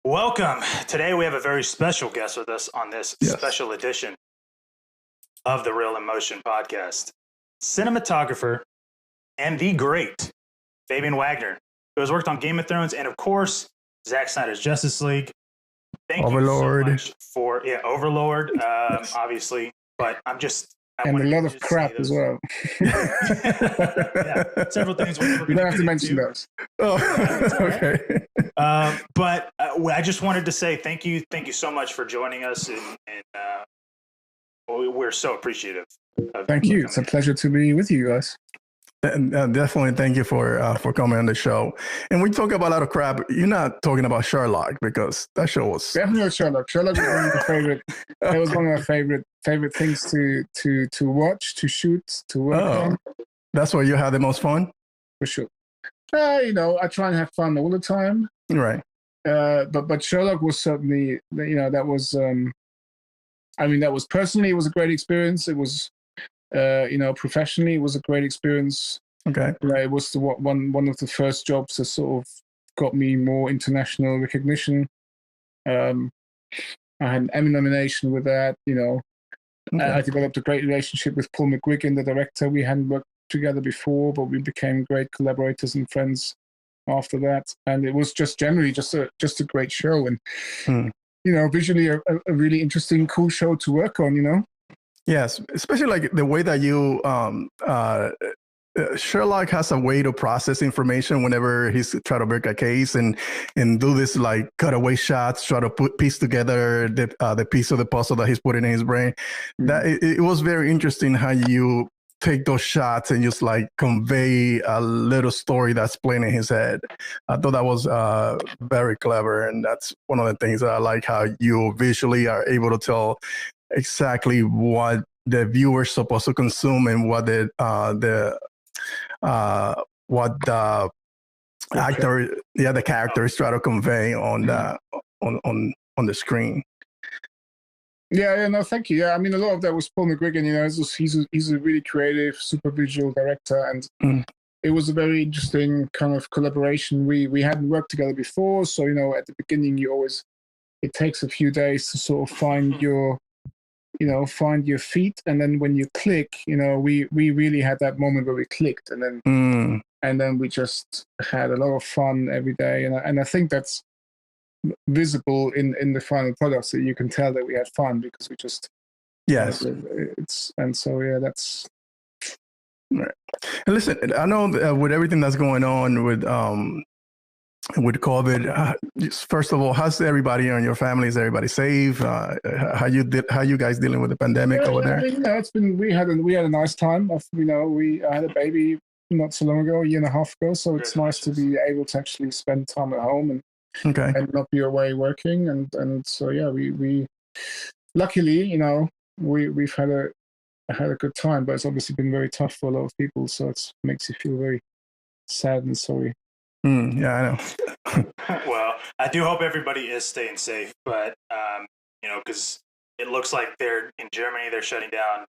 Welcome. Today we have a very special guest with us on this special edition of the Real in Motion podcast. Cinematographer and the great Fabian Wagner, who has worked on Game of Thrones and, of course, Zack Snyder's Justice League. Thank Overlord. you so much for Overlord, obviously. But I and a lot of crap as well. Several things we don't have to mention those. Oh, okay. But I just wanted to say thank you so much for joining us, and we're so appreciative. Thank you. It's a pleasure to be with you guys. And definitely thank you for coming on the show. And we talk about a lot of crap. You're not talking about Sherlock, because that show was definitely Sherlock. Sherlock was one of my favorite. That was one of my favorite things to watch, to shoot, to work on. That's where you had the most fun, for sure. I try and have fun all the time. Right. But Sherlock was certainly, that was. That was personally, it was a great experience. It was. Professionally, it was a great experience. Okay. It was one of the first jobs that sort of got me more international recognition. I had an Emmy nomination with that. Okay. I developed a great relationship with Paul McGuigan, the director. We hadn't worked together before, but we became great collaborators and friends after that. And it was just generally just a great show, and visually a really interesting, cool show to work on. Yes, especially like the way that you Sherlock has a way to process information whenever he's trying to break a case and do this like cutaway shots, try to piece together the piece of the puzzle that he's putting in his brain. That it was very interesting how you take those shots and just like convey a little story that's playing in his head. I thought that was very clever, and that's one of the things that I like, how you visually are able to tell exactly what the viewer's supposed to consume and what the actor, the character is trying to convey on the screen. Yeah, no, thank you. Yeah, a lot of that was Paul McGuigan. He's a really creative, super visual director, and it was a very interesting kind of collaboration. We hadn't worked together before, so at the beginning it takes a few days to sort of find your feet, and then when you click, we really had that moment where we clicked, and then we just had a lot of fun every day, and I think that's visible in the final product, so you can tell that we had fun because we just that's right. And listen, I know with everything that's going on with COVID, first of all, how's everybody in your family? Is everybody safe? How you guys dealing with the pandemic over there? It's been we had a nice time. I had a baby not so long ago, a year and a half ago, so it's nice to be able to actually spend time at home and not be away working, and so we luckily we've had a good time, but it's obviously been very tough for a lot of people, so it makes you feel very sad and sorry. Yeah, I know. Well, I do hope everybody is staying safe, but because it looks like in Germany, they're shutting down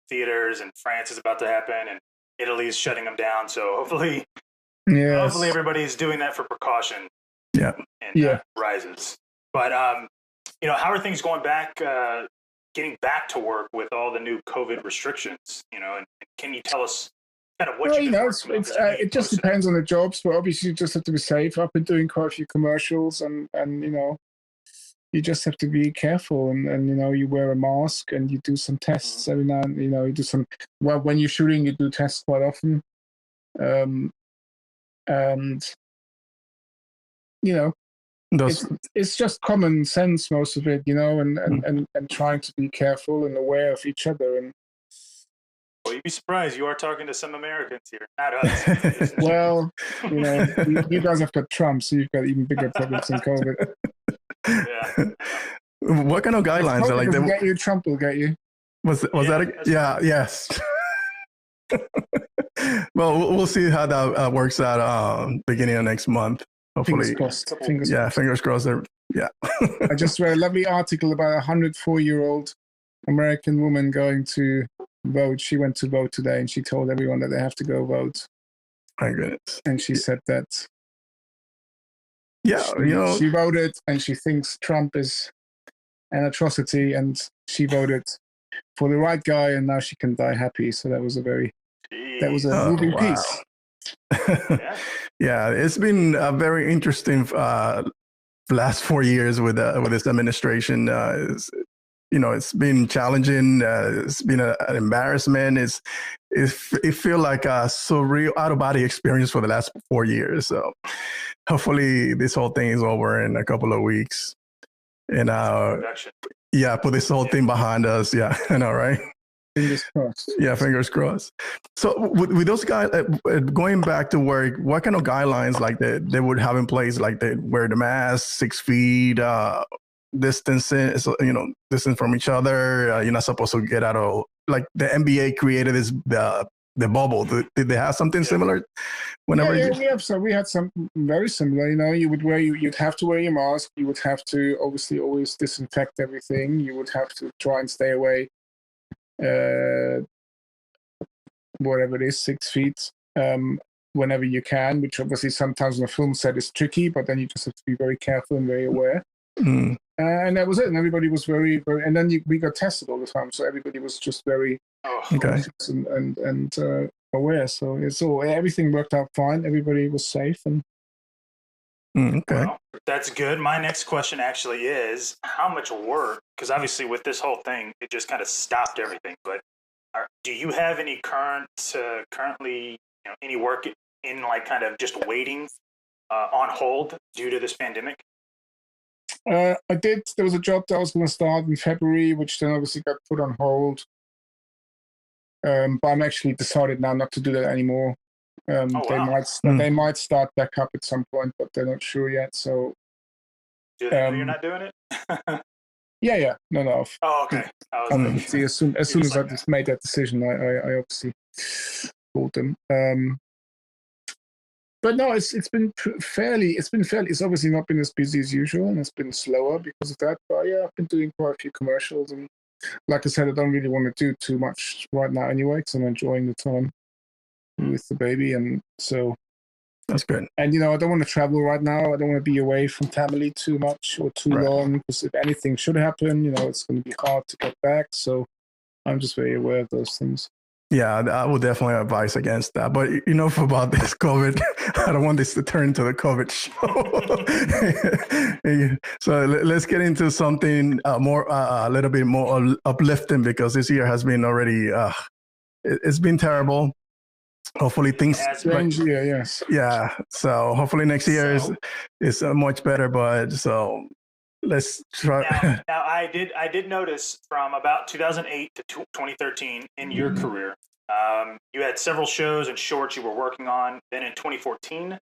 theaters, and France is about to happen, and Italy's shutting them down. So hopefully everybody's doing that for precaution. Yeah, and rises. But how are things going back? Getting back to work with all the new COVID restrictions. And can you tell us? It just depends on the jobs, but obviously you just have to be safe. I've been doing quite a few commercials, and you just have to be careful, and you wear a mask and you do some tests every now and you do some. Well, when you're shooting, you do tests quite often, and it's just common sense, most of it, and trying to be careful and aware of each other. And well, you'd be surprised. You are talking to some Americans here, not us. Well, you guys have got Trump, so you've got even bigger problems than COVID. Yeah. What kind of guidelines are like that? Get you, Trump will get you. Was that? Yes. Well, we'll see how that works out beginning of next month. Hopefully. Fingers crossed. Yeah. I just read a lovely article about a 104-year-old American woman going to vote. She went to vote today, and she told everyone that they have to go vote. My goodness. And she said that Yeah, she voted, and she thinks Trump is an atrocity, and she voted for the right guy, and now she can die happy. So that was a moving piece. Yeah, it's been a very interesting last 4 years with this administration. It's been challenging. It's been an embarrassment. It feel like a surreal out of body experience for the last 4 years. So hopefully this whole thing is over in a couple of weeks. And put this whole thing behind us. Yeah, I know, right? Fingers crossed. Yeah, fingers crossed. So with those guys going back to work, what kind of guidelines like they would have in place? Like they wear the mask, 6 feet, distancing, distance from each other. You're not supposed to get out of, like the NBA created this the bubble. Did they have something similar? We had some very similar. You'd have to wear your mask. You would have to obviously always disinfect everything. You would have to try and stay away. Whatever it is, 6 feet, whenever you can, which obviously sometimes on a film set is tricky, but then you just have to be very careful and very aware. And that was it. And everybody was very, very, and then we got tested all the time. So everybody was just very cautious and aware. So everything worked out fine. Everybody was safe. And well, that's good. My next question actually is, how much work, because obviously with this whole thing, it just kind of stopped everything, but do you have any currently any work in like kind of just waiting on hold due to this pandemic? I did. There was a job that I was going to start in February, which then obviously got put on hold. But I'm actually decided now not to do that anymore. They might start back up at some point, but they're not sure yet. So, do they know you're not doing it? Yeah. No. Oh, okay. See, as soon as I just made that decision, I obviously told them. But no, it's been fairly. It's obviously not been as busy as usual, and it's been slower because of that. But yeah, I've been doing quite a few commercials, and like I said, I don't really want to do too much right now anyway, because I'm enjoying the time with the baby, and so that's good. And I don't want to travel right now. I don't want to be away from family too much or too long, because if anything should happen, it's going to be hard to get back. So I'm just very aware of those things. Yeah, I would definitely advise against that. But enough about this COVID. I don't want this to turn into the COVID show. So let's get into something a little bit more uplifting, because this year has been already, it's been terrible. Hopefully things. Yes. Yeah. So hopefully next year is much better. But so let's try. Now I did notice from about 2008 to 2013 in your career, you had several shows and shorts you were working on. Then in 2014,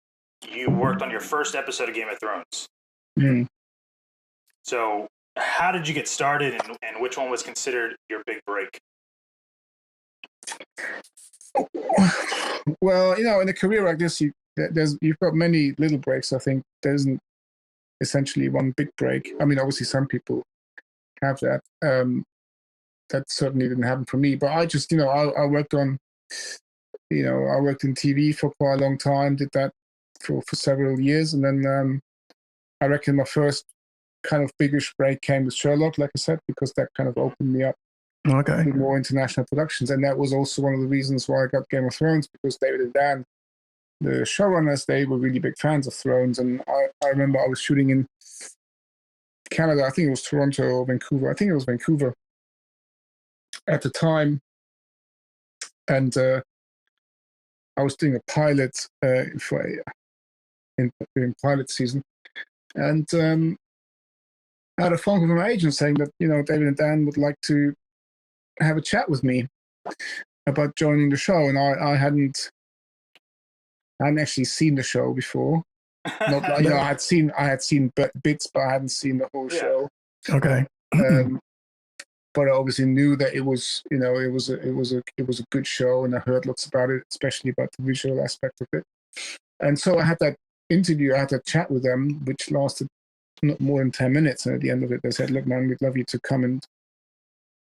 you worked on your first episode of Game of Thrones. So how did you get started, and which one was considered your big break? Well, in a career like this, you've got many little breaks. I think there isn't essentially one big break. I mean, obviously some people have that. That certainly didn't happen for me. But I just, I worked on, I worked in TV for quite a long time. Did that for several years, and then I reckon my first kind of biggish break came with Sherlock, like I said, because that kind of opened me up. Okay. More international productions, and that was also one of the reasons why I got Game of Thrones, because David and Dan, the showrunners, they were really big fans of Thrones, and I remember I was shooting in Canada. I think it was Toronto or Vancouver. I think it was Vancouver at the time, and I was doing a pilot in pilot season, and I had a phone call from my agent saying that David and Dan would like to have a chat with me about joining the show, and I hadn't actually seen the show before. Not like, I had seen bits, but I hadn't seen the whole show. Okay. But I obviously knew that it was it was a good show, and I heard lots about it, especially about the visual aspect of it. And so I had that interview, I had that chat with them, which lasted not more than 10 minutes. And at the end of it, they said, "Look, man, we'd love you to come and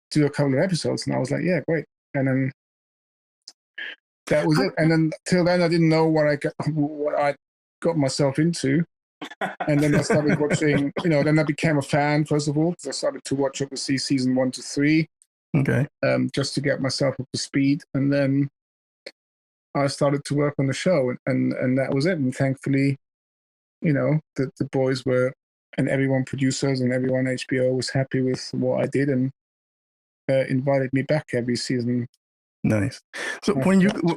do a couple of episodes." And I was like, "Yeah, great." And then that was it. And then till then, I didn't know what I got myself into. And then I started watching, then I became a fan, first of all, because I started to watch, obviously, season 1 to 3. Okay. Just to get myself up to speed. And then I started to work on the show, and that was it. And thankfully, the boys were, and everyone, producers and everyone HBO, was happy with what I did and invited me back every season. Nice. So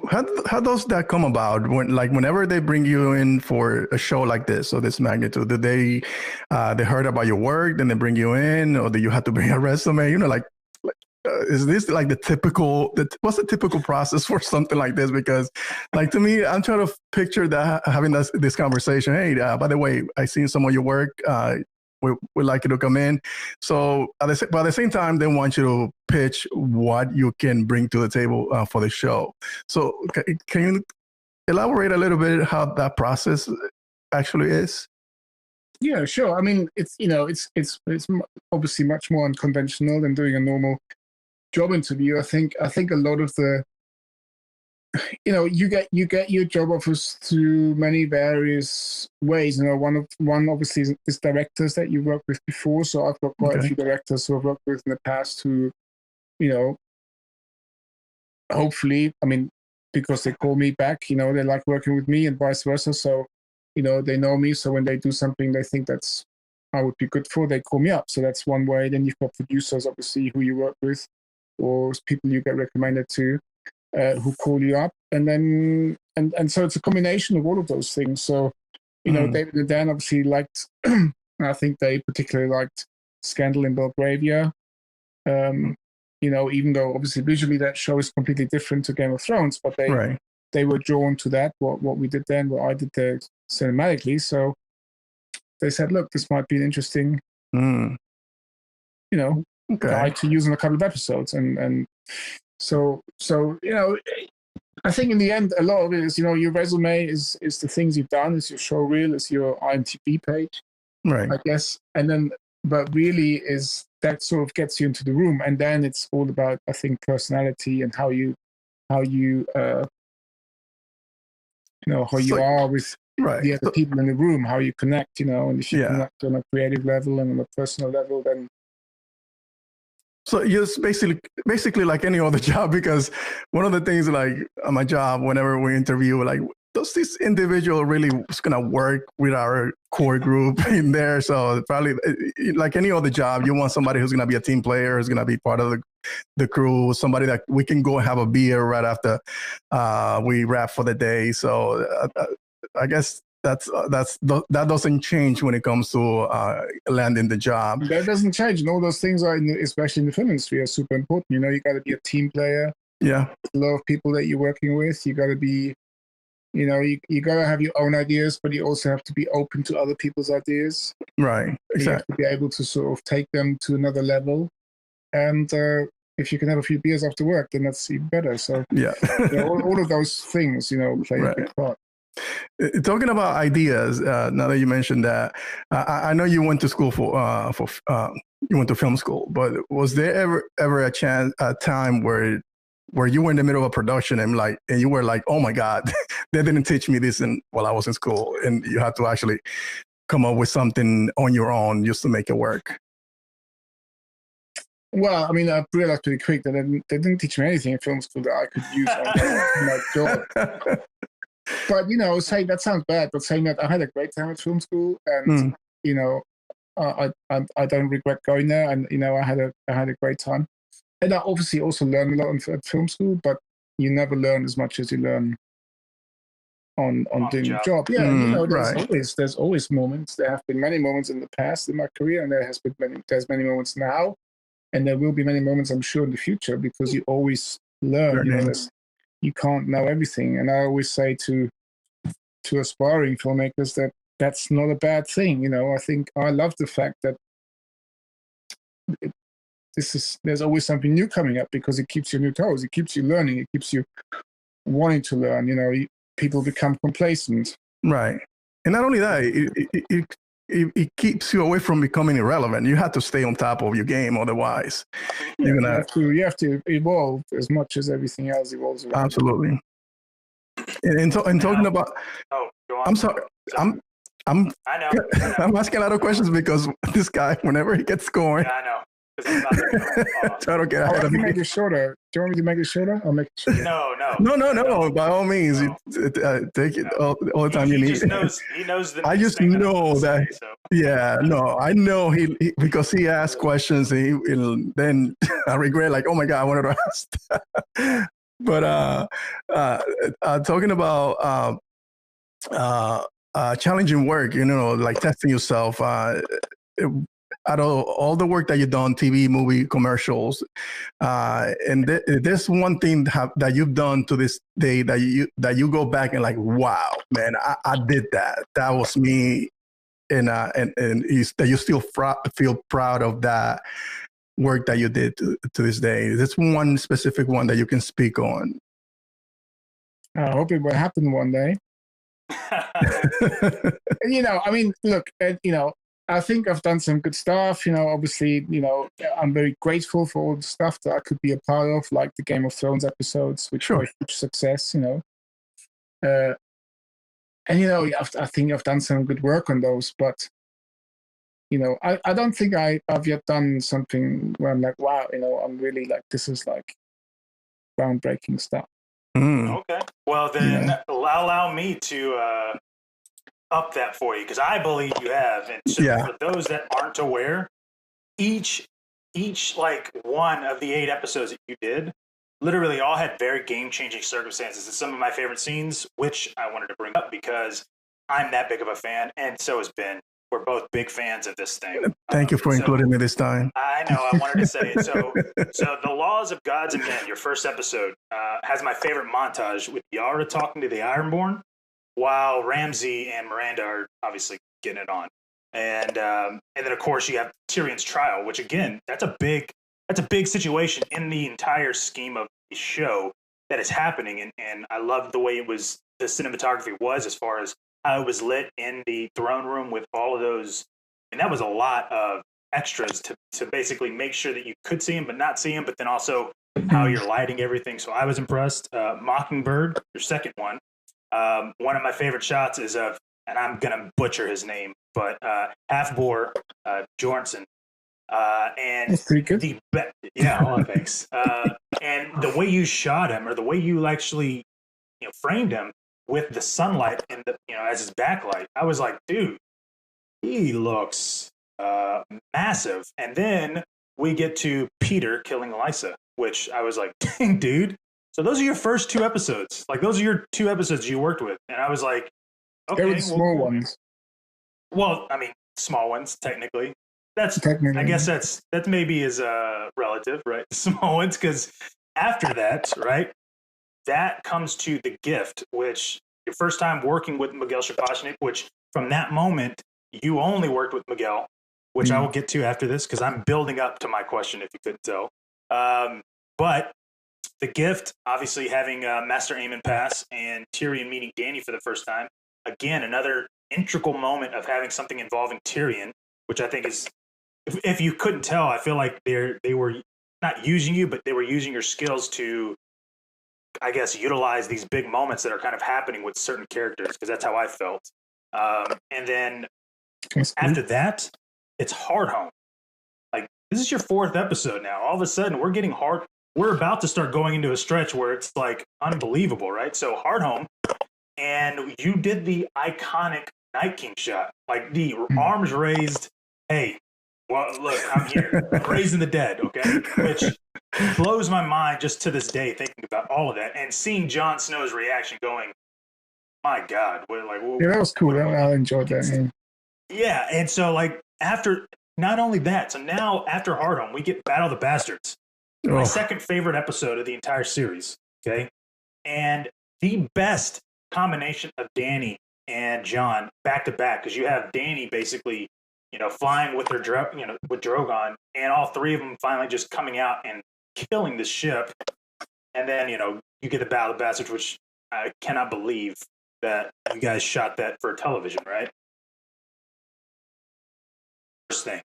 how does that come about? Whenever they bring you in for a show like this or this magnitude, did they heard about your work, then they bring you in, or do you have to bring a resume? Is this like what's the typical process for something like this? Because to me, I'm trying to picture that having this conversation. Hey, by the way, I seen some of your work. We'd like you to come in. So but at the same time, they want you to pitch what you can bring to the table for the show. So can you elaborate a little bit how that process actually is? Yeah, sure. I mean, it's obviously much more unconventional than doing a normal job interview. I think a lot of the, you get your job offers through many various ways. One obviously is directors that you worked with before. So I've got quite a few directors who I've worked with in the past who, hopefully, I mean, because they call me back, they like working with me and vice versa. So, they know me. So when they do something they think I would be good for, they call me up. So that's one way. Then you've got producers, obviously, who you work with, or people you get recommended to, who call you up, and then and so it's a combination of all of those things. So, David and Dan obviously liked. I think they particularly liked Scandal in Belgravia. Even though obviously visually that show is completely different to Game of Thrones, but they were drawn to that what we did then, what I did there cinematically. So they said, look, this might be an interesting, guy to use in a couple of episodes. And so, I think in the end, a lot of it is, your resume is the things you've done, is your show reel, is your IMDb page, right? I guess. And then, but really is that sort of gets you into the room. And then it's all about, I think, personality and how you are with the other people in the room, how you connect, and if you connect on a creative level and on a personal level, then. So it's basically like any other job, because one of the things on my job, whenever we interview, does this individual really going to work with our core group in there? So probably like any other job, you want somebody who's going to be a team player, who's going to be part of the crew, somebody that we can go have a beer right after we wrap for the day. So I guess that doesn't change when it comes to landing the job. That doesn't change, and all those things are, especially in the film industry, are super important. You got to be a team player. Yeah, a lot of people that you're working with. You got to be, you got to have your own ideas, but you also have to be open to other people's ideas. Right, exactly. You have to be able to sort of take them to another level, and if you can have a few beers after work, then that's even better. So all of those things, play a big part. Talking about ideas, now that you mentioned that, I know you went to school you went to film school, but was there ever a time where you were in the middle of a production and you were like, oh my God, they didn't teach me this while I was in school, and you had to actually come up with something on your own just to make it work? Well, I mean, I realized pretty quick that they didn't teach me anything in film school that I could use on my job. But saying that sounds bad, but saying that I had a great time at film school, and I don't regret going there, and I had a great time, and I obviously also learned a lot at film school, but you never learn as much as you learn on doing the job. Yeah, there's always moments. There have been many moments in the past in my career, and there's many moments now, and there will be many moments, I'm sure, in the future, because you always learn. You can't know everything, and I always say to aspiring filmmakers that that's not a bad thing. I think I love the fact that there's always something new coming up, because it keeps you on your toes, it keeps you learning, it keeps you wanting to learn. People become complacent, right? And not only that, it keeps you away from becoming irrelevant. You have to stay on top of your game, otherwise you have to evolve as much as everything else evolves around. Absolutely. And talking about, go on. I'm sorry. I know. I'm asking a lot of questions because this guy, whenever he gets going, Yeah, I know. 'Cause I'm about to go off. try to get I ahead of can me. make it shorter. Do you want me to make it shorter? I'll make it shorter. No. By all means, No. take it all the time you He need. just knows. He knows the I next just thing that I'm know gonna that. say, so. Yeah, no, I know he because he asked questions and then I regret like, oh my god, I wanted to ask. But talking about challenging work, like testing yourself. Out of all the work that you've done, TV, movie, commercials, and there's one thing that you've done to this day that you go back and like, wow, man, I did that. That was me, and that you still feel proud of that work that you did to this day. There's one specific one that you can speak on. I hope it will happen one day. I mean, look, I think I've done some good stuff. Obviously, I'm very grateful for all the stuff that I could be a part of, like the Game of Thrones episodes, which were a huge success. I think I've done some good work on those, but I don't think I've yet done something where I'm like, wow, I'm really like, this is like groundbreaking stuff. Okay. Well, then allow me to up that for you because I believe you have. And so for those that aren't aware, each like one of the 8 episodes that you did literally all had very game-changing circumstances. And some of my favorite scenes, which I wanted to bring up because I'm that big of a fan, and so has Ben. We're both big fans of this thing. Thank you for including me this time. I know. I wanted to say it. So The Laws of Gods and Men, your first episode, has my favorite montage with Yara talking to the Ironborn while Ramsay and Miranda are obviously getting it on. And then, of course, you have Tyrion's trial, which, again, that's a big situation in the entire scheme of the show that is happening. And I loved the way the cinematography was as far as how it was lit in the throne room with all of those. And that was a lot of extras to basically make sure that you could see him but not see him, but then also how you're lighting everything. So I was impressed. Mockingbird, your second one. One of my favorite shots is of, and I'm going to butcher his name, but Half-Boar Jornsen. And that's pretty good. Thanks. And the way you shot him, or the way you actually framed him with the sunlight and as his backlight, I was like, dude, he looks massive. And then we get to Peter killing Lysa, which I was like, dang, dude. So those are your first 2 episodes. Like, those are your 2 episodes you worked with. And I was like, okay. They were small ones. Well, I mean, small ones, technically. I guess that's maybe is relative, right? Small ones, because after that, right, that comes to The Gift, which your first time working with Miguel Sapochnik, which from that moment, you only worked with Miguel, which I will get to after this because I'm building up to my question if you couldn't tell. But The Gift, obviously having Master Aemon pass and Tyrion meeting Dany for the first time. Again, another integral moment of having something involving Tyrion, which I think is, if you couldn't tell, I feel like they were not using you, but they were using your skills to, I guess, utilize these big moments that are kind of happening with certain characters, because that's how I felt. And then after that, it's Hard Home. Like, this is your 4th episode now. All of a sudden, we're getting hard. We're about to start going into a stretch where it's like unbelievable, right? So Hard Home, and you did the iconic Night King shot, like the arms raised. Hey, well, look, I'm here, raising the dead, okay? Which blows my mind just to this day, thinking about all of that and seeing Jon Snow's reaction, going, "My God!" That was cool. I enjoyed that. Yeah, and so like after, not only that, so now after Hard Home, we get Battle of the Bastards, my second favorite episode of the entire series. Okay, and the best combination of Dany and Jon back to back, because you have Dany basically, flying with with Drogon, and all 3 of them finally just coming out and killing the ship. And then, you get the Battle of the Bastards, which I cannot believe that you guys shot that for television, right? First thing.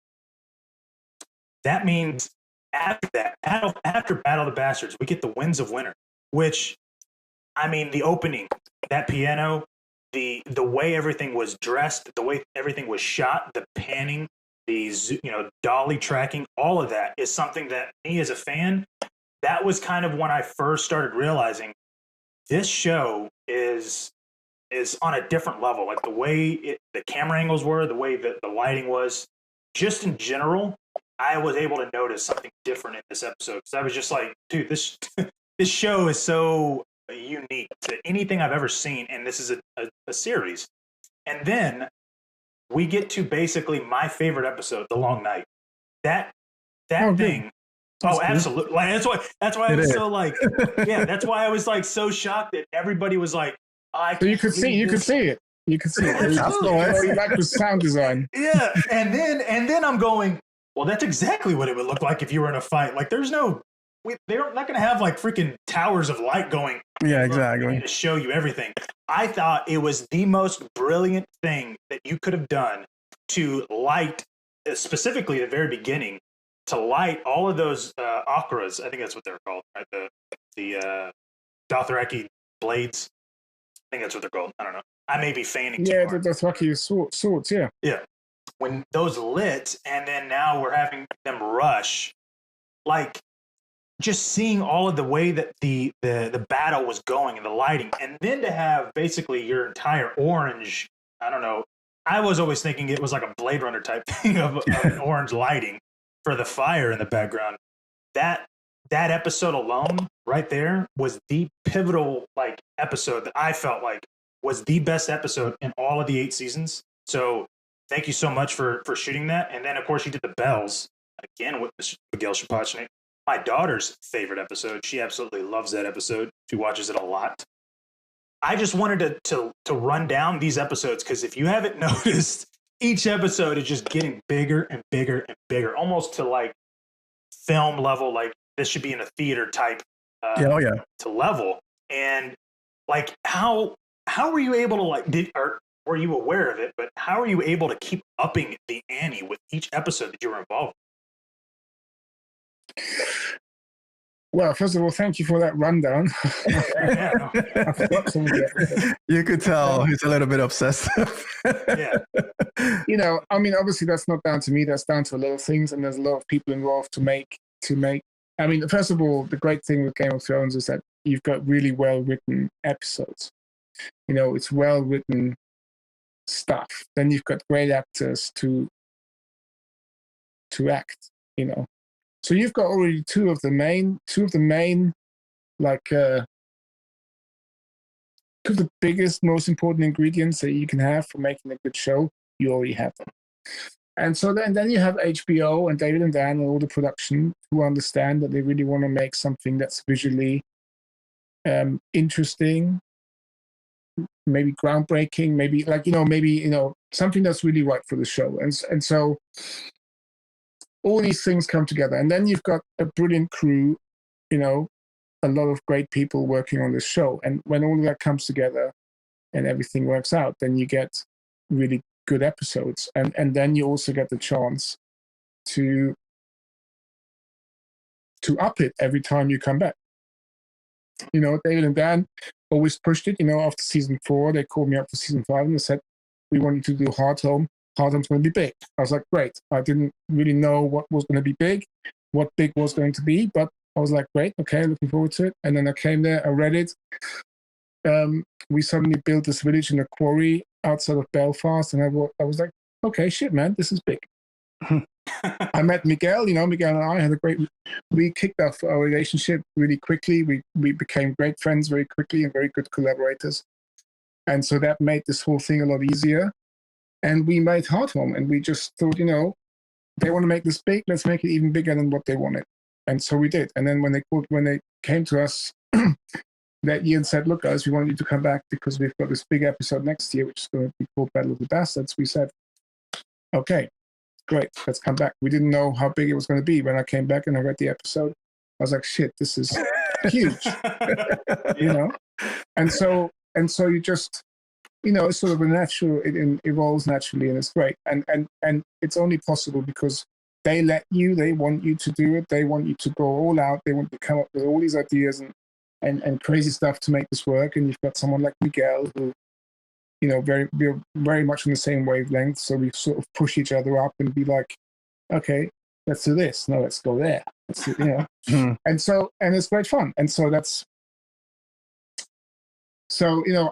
That means after that, after Battle of the Bastards, we get the Winds of Winter, which, I mean, the opening, that piano, the way everything was dressed, the way everything was shot, the panning, the dolly tracking, all of that is something that me as a fan, that was kind of when I first started realizing this show is on a different level. Like the way the camera angles were, the way that the lighting was, just in general, I was able to notice something different in this episode. Because I was just like, dude, this this show is so unique to anything I've ever seen, and this is a series. And then we get to basically my favorite episode, The Long Night. That thing. Oh, absolutely. Like, that's why I was so like, yeah, that's why I was like so shocked that everybody was like, so you could see it. You could see it. You like the sound design. Yeah. And then I'm going, well, that's exactly what it would look like if you were in a fight. Like they're not going to have like freaking towers of light going. Yeah, exactly. To show you everything. I thought it was the most brilliant thing that you could have done to light, specifically at the very beginning, to light all of those ochras. I think that's what they're called, right? The Dothraki blades. I think that's what they're called. I don't know. I may be feigning. Yeah, the Dothraki swords. Yeah. Yeah. When those lit, and then now we're having them rush, like just seeing all of the way that the battle was going and the lighting, and then to have basically your entire orange. I don't know. I was always thinking it was like a Blade Runner type thing of orange lighting for the fire in the background. That episode alone right there was the pivotal like episode that I felt like was the best episode in all of the 8 seasons. So thank you so much for shooting that. And then of course you did the bells again with Miguel Sapochnik. My daughter's favorite episode. She absolutely loves that episode. She watches it a lot. I just wanted to run down these episodes because if you haven't noticed, each episode is just getting bigger and bigger and bigger, almost to like film level. Like this should be in a theater type to level. And like how were you able to like were you aware of it? But how are you able to keep upping the ante with each episode that you were involved in? Well, first of all, thank you for that rundown. I forgot some of it. You could tell he's a little bit obsessive. Yeah. You know, I mean, obviously that's not down to me. That's down to a lot of things, and there's a lot of people involved to make. I mean, first of all, the great thing with Game of Thrones is that you've got really well-written episodes. You know, it's well-written stuff. Then you've got great actors to act. You know. So you've got already two of the main, like two of the biggest, most important ingredients that you can have for making a good show. You already have them, and so then you have HBO and David and Dan and all the production who understand that they really want to make something that's visually interesting, maybe groundbreaking, maybe something that's really right for the show, and so. All these things come together. And then you've got a brilliant crew, you know, a lot of great people working on this show. And when all of that comes together and everything works out, then you get really good episodes. And then you also get the chance to up it every time you come back. You know, David and Dan always pushed it. You know, after season 4, they called me up for season 5 and they said, we want you to do Hard Home. Hard Home's going to be big. I was like, great. I didn't really know what was going to be big, what big was going to be, but I was like, great, okay, looking forward to it. And then I came there, I read it. We suddenly built this village in a quarry outside of Belfast, and I was like, okay, shit, man, this is big. I met Miguel, Miguel and I had we kicked off our relationship really quickly. We became great friends very quickly and very good collaborators. And so that made this whole thing a lot easier. And we made Hard Home, and we just thought, they want to make this big, let's make it even bigger than what they wanted. And so we did. And then when they came to us that year and said, look, guys, we want you to come back because we've got this big episode next year, which is going to be called Battle of the Bastards, we said, okay, great, let's come back. We didn't know how big it was going to be. When I came back and I read the episode, I was like, shit, this is huge, And so you just... it's sort of a natural, it evolves naturally, and it's great. And it's only possible because they want you to do it. They want you to go all out. They want to come up with all these ideas and crazy stuff to make this work. And you've got someone like Miguel who we're very much on the same wavelength. So we sort of push each other up and be like, okay, let's do this. No, let's go there. Let's do, and it's great fun. And so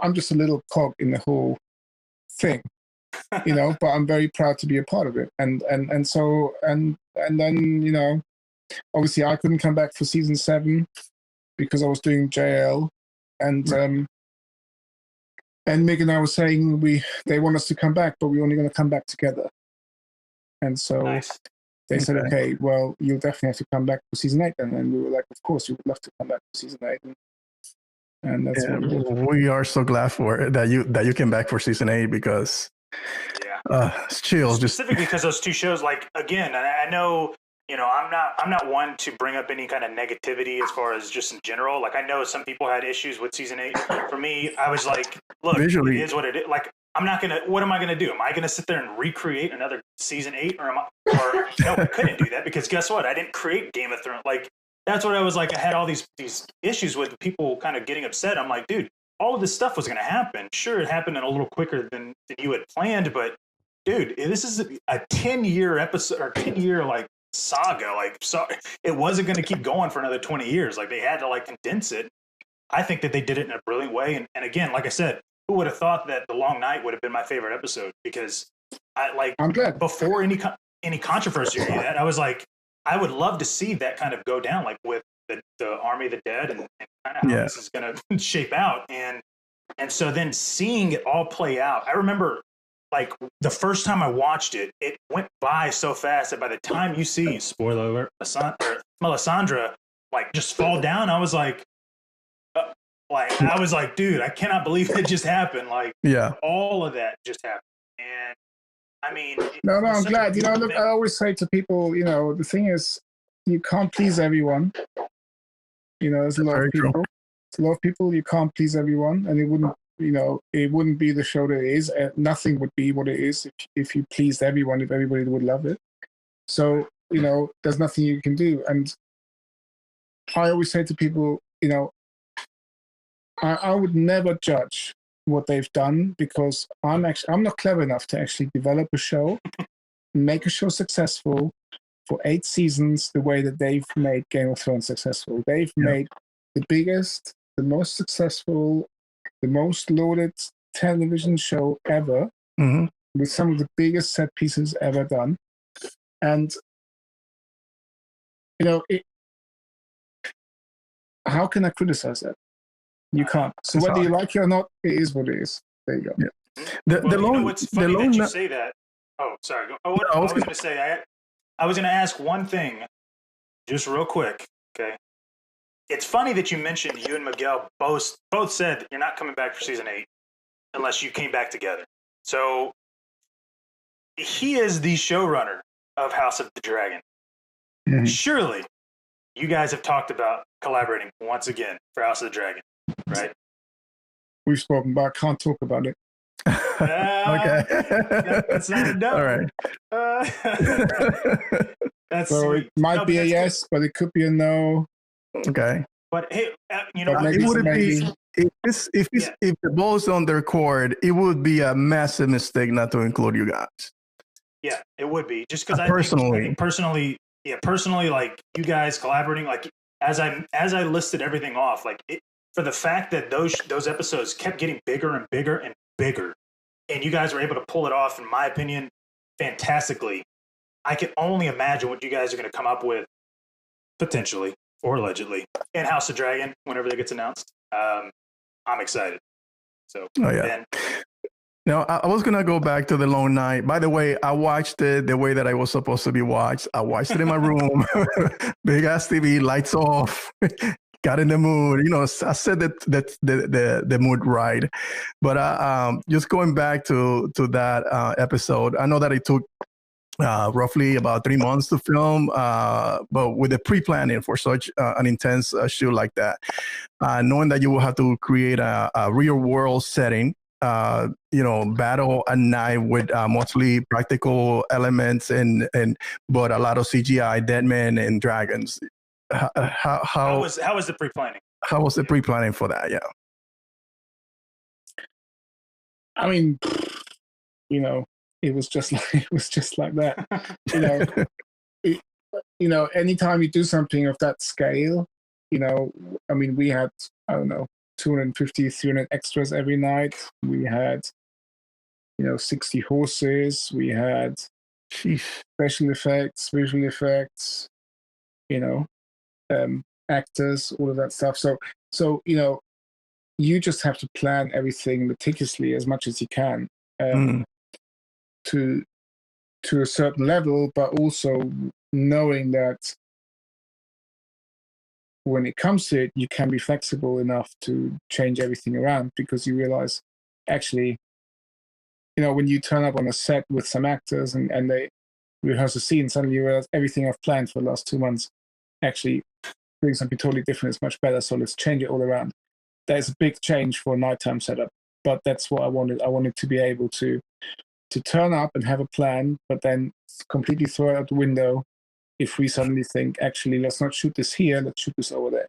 I'm just a little cog in the whole thing, but I'm very proud to be a part of it. And then, obviously I couldn't come back for season 7 because I was doing JL, and Mig and I were saying they want us to come back, but we're only going to come back together. And so they said, okay, well, you'll definitely have to come back for season 8 then. And we were like, of course, we would love to come back for season 8. And that's what we did. We are so glad that you came back for season 8, because it's chills. Specifically because those two shows, like, again, I know, I'm not one to bring up any kind of negativity as far as just in general. Like, I know some people had issues with season 8. For me, I was like, look, visually, it is what it is. Like, what am I going to do? Am I going to sit there and recreate another season 8? No, I couldn't do that, because guess what? I didn't create Game of Thrones. Like, that's what I was like. I had all these issues with people kind of getting upset. I'm like, dude, all of this stuff was going to happen. Sure, it happened in a little quicker than you had planned, but dude, this is a 10-year episode, or 10-year like saga. Like, so it wasn't going to keep going for another 20 years. Like, they had to like condense it. I think that they did it in a brilliant way. And again, like I said, who would have thought that The Long Night would have been my favorite episode? Because I'm glad. Before any controversy or any of that, I was like, I would love to see that kind of go down, like with the Army of the Dead, and kind of how this is going to shape out. And so then seeing it all play out, I remember like the first time I watched it, it went by so fast that by the time you see, spoiler alert, Melisandre like just fall down, I was like, dude, I cannot believe it just happened. Like, all of that just happened. And I mean, no, I'm glad. Look, I always say to people, the thing is, you can't please everyone. There's a lot of people. There's a lot of people. You can't please everyone, and it wouldn't be the show that it is. Nothing would be what it is if you pleased everyone. If everybody would love it. So there's nothing you can do. And I always say to people, I would never judge what they've done, because I'm not clever enough to actually develop a show, make a show successful for 8 seasons the way that they've made Game of Thrones successful. They've made the biggest, the most successful, the most loaded television show ever, with some of the biggest set pieces ever done. And how can I criticize that? You can't. So whether you like it or not, it is what it is. There you go. Yeah. What's funny that you say that. Oh, sorry. I was going to say, I was going to ask one thing, just real quick. Okay. It's funny that you mentioned you and Miguel both said that you're not coming back for season 8 unless you came back together. So he is the showrunner of House of the Dragon. Mm-hmm. Surely you guys have talked about collaborating once again for House of the Dragon, right? We've spoken, but I can't talk about it. Okay. That's not a no. All right. That's so sweet. It might be a yes, but it could be a no. Okay. But hey, it would be if the ball's on their court, it would be a massive mistake not to include you guys. Yeah, it would be, just because personally, like you guys collaborating, like as I listed everything off, like for the fact that those episodes kept getting bigger and bigger and bigger, and you guys were able to pull it off, in my opinion, fantastically. I can only imagine what you guys are going to come up with, potentially or allegedly, in House of Dragon whenever that gets announced. I'm excited. So, Now, I was going to go back to The Long Night. By the way, I watched it the way that I was supposed to be watched. I watched it in my room, big ass TV, lights off, got in the mood. I said that the mood right. But just going back to that episode, I know that it took roughly about 3 months to film, but with the pre-planning for such an intense shoot like that, knowing that you will have to create a real world setting, battle at night with mostly practical elements but a lot of CGI, dead men and dragons. How was the pre-planning? How was the pre-planning for that? Yeah. I mean, it was just like that. It, anytime you do something of that scale, I mean, we had, I don't know, 250, 300 extras every night. We had, 60 horses. We had special effects, visual effects, you know, actors, all of that stuff. So you just have to plan everything meticulously as much as you can to a certain level, but also knowing that when it comes to it, you can be flexible enough to change everything around, because you realize, actually, when you turn up on a set with some actors and they rehearse a scene, suddenly you realize everything I've planned for the last 2 months, actually doing something totally different is much better. So let's change it all around. There's a big change for a nighttime setup, but that's what I wanted. I wanted to be able to turn up and have a plan, but then completely throw it out the window if we suddenly think, actually, let's not shoot this here, let's shoot this over there.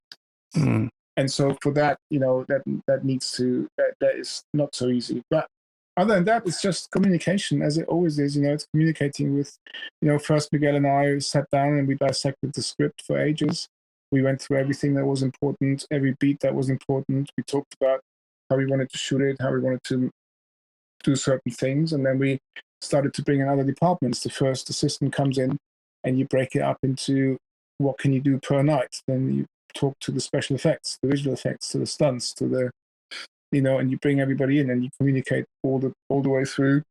And so for that, that needs to, that is not so easy. But other than that, it's just communication, as it always is. It's communicating with, first Miguel and I sat down and we dissected the script for ages. We went through everything that was important, every beat that was important. We talked about how we wanted to shoot it, how we wanted to do certain things. And then we started to bring in other departments. The first assistant comes in and you break it up into what can you do per night. Then you talk to the special effects, the visual effects, to the stunts, to the, and you bring everybody in and you communicate all the way through,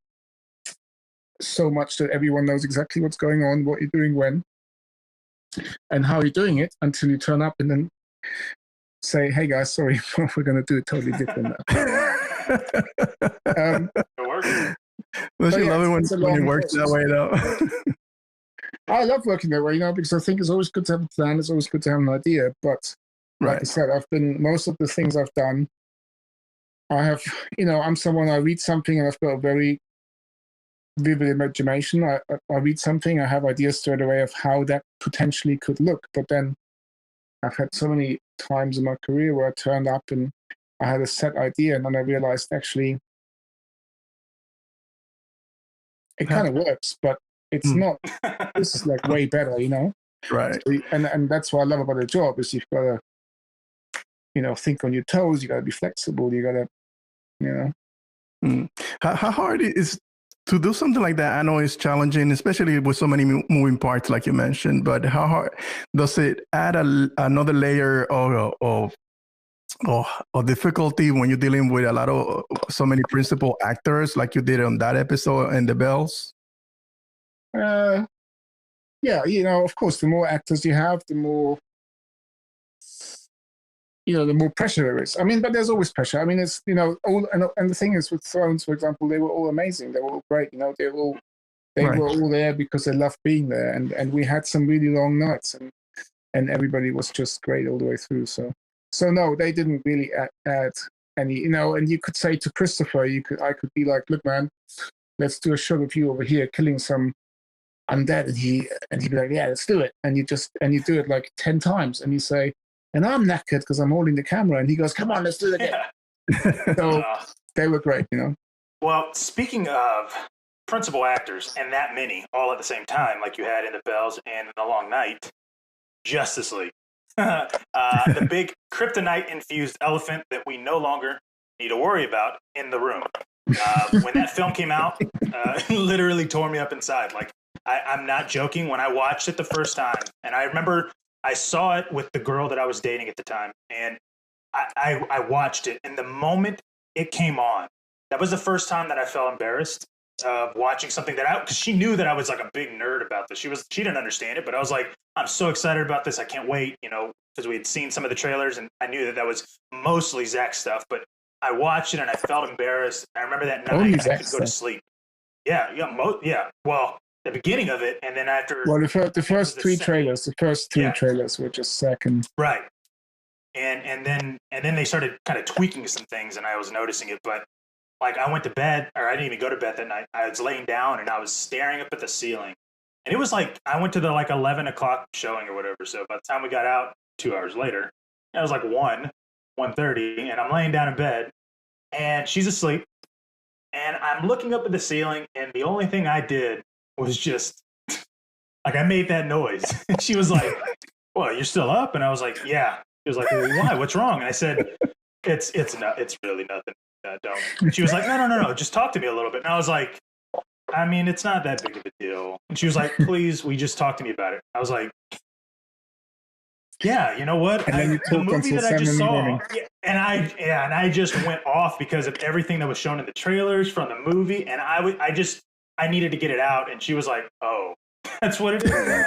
so much that everyone knows exactly what's going on, what you're doing when, and how you're doing it, until you turn up and then say, hey guys, sorry, we're going to do it totally different now. It works. Don't you love it when it works that way, though? I love working that way, because I think it's always good to have a plan. It's always good to have an idea. But like I said, most of the things I've done, I have, I'm someone, I read something and I've got a very vivid imagination. I read something, I have ideas straight away of how that potentially could look. But then I've had so many times in my career where I turned up and I had a set idea, and then I realized, actually, it kind of works, but it's not. This is like way better, Right. So, and that's what I love about the job, is you've got to, think on your toes. You got to be flexible. You got to, How hard it is to do something like that? I know it's challenging, especially with so many moving parts, like you mentioned. But how hard does it add another layer of difficulty when you're dealing with so many principal actors, like you did on that episode in The Bells? Yeah, of course, the more actors you have, the more, the more pressure there is. I mean, but there's always pressure. I mean, it's, all, and the thing is, with Thrones, for example, they were all amazing. They were all great. They were all there because they loved being there. And we had some really long nights, and everybody was just great all the way through. So no, they didn't really add any, and you could say to Christopher, I could be like, look, man, let's do a shot of you over here killing some undead, and he'd be like, yeah, let's do it. And you do it like 10 times, and you say, and I'm knackered because I'm holding the camera, and he goes, come on, let's do it again. So they were great, Well, speaking of principal actors, and that many all at the same time, like you had in The Bells and in The Long Night, Justice League. The big kryptonite-infused elephant that we no longer need to worry about in the room. When that film came out, literally tore me up inside. Like, I'm not joking. When I watched it the first time, and I remember I saw it with the girl that I was dating at the time, and I watched it, and the moment it came on, that was the first time that I felt embarrassed of watching something because she knew that I was like a big nerd about this. She didn't understand it, but I was like, I'm so excited about this. I can't wait, because we had seen some of the trailers, and I knew that was mostly Zack stuff, but I watched it and I felt embarrassed. I remember that night I could go to sleep. Yeah. Well, the beginning of it, and then after. Well, the first three trailers were just second. Right. And then they started kind of tweaking some things, and I was noticing it. But like, I went to bed, or I didn't even go to bed that night. I was laying down and I was staring up at the ceiling, and it was like I went to the 11 o'clock showing or whatever. So by the time we got out 2 hours later, it was like 1:30, and I'm laying down in bed, and she's asleep. And I'm looking up at the ceiling, and the only thing I did was just like I made that noise. And she was like, "Well, you're still up?" And I was like, "Yeah." She was like, "Well, why? What's wrong?" And I said, It's really nothing. Don't." And she was like, No. Just talk to me a little bit." And I was like, "I mean, it's not that big of a deal." And she was like, "Please, we just talk to me about it." I was like, "Yeah, you know what? And then you The talked movie until that I 7 just in the saw, morning. and I just went off because of everything that was shown in the trailers from the movie, and I needed to get it out." And she was like, "Oh, that's what it is."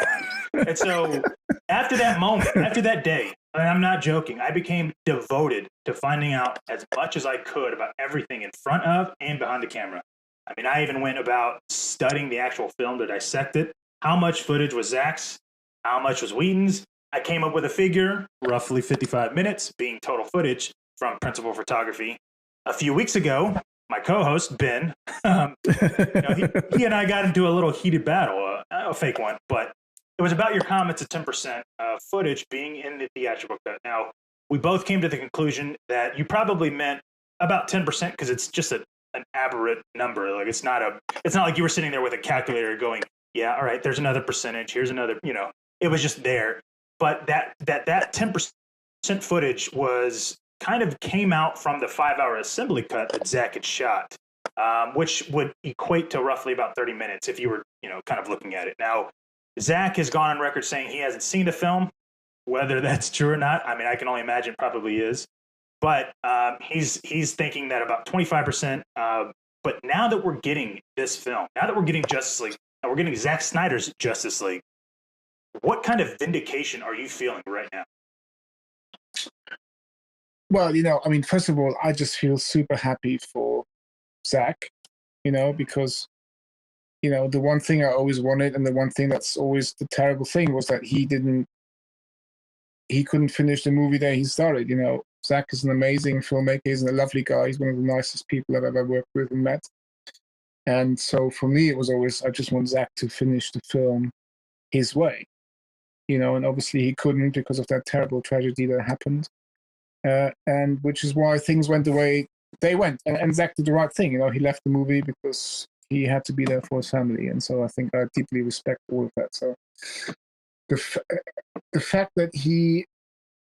And so after that moment, after that day, and I'm not joking, I became devoted to finding out as much as I could about everything in front of and behind the camera. I mean, I even went about studying the actual film to dissect it. How much footage was Zack's? How much was Whedon's? I came up with a figure, roughly 55 minutes, being total footage from principal photography. A few weeks ago, my co-host, Ben, he and I got into a little heated battle, a fake one, but it was about your comments of 10% footage being in the theatrical cut. Now, we both came to the conclusion that you probably meant about 10% because it's just an aberrant number. Like it's not like you were sitting there with a calculator going, "Yeah, all right, there's another percentage. Here's another." It was just there. But that 10% footage was kind of came out from the 5-hour assembly cut that Zack had shot, which would equate to roughly about 30 minutes if you were, kind of looking at it. Now, Zack has gone on record saying he hasn't seen the film. Whether that's true or not, I mean, I can only imagine probably is. But he's thinking that about 25%. But now that we're getting this film, now that we're getting Justice League, now we're getting Zack Snyder's Justice League, what kind of vindication are you feeling right now? Well, I mean, first of all, I just feel super happy for Zack, because, the one thing I always wanted and the one thing that's always the terrible thing was that he couldn't finish the movie that he started. Zack is an amazing filmmaker. He's a lovely guy. He's one of the nicest people I've ever worked with and met. And so for me, it was always, I just want Zack to finish the film his way. And obviously he couldn't because of that terrible tragedy that happened. And which is why things went the way they went. And Zack did the right thing. He left the movie because he had to be there for his family. And so I think I deeply respect all of that. So the fact that he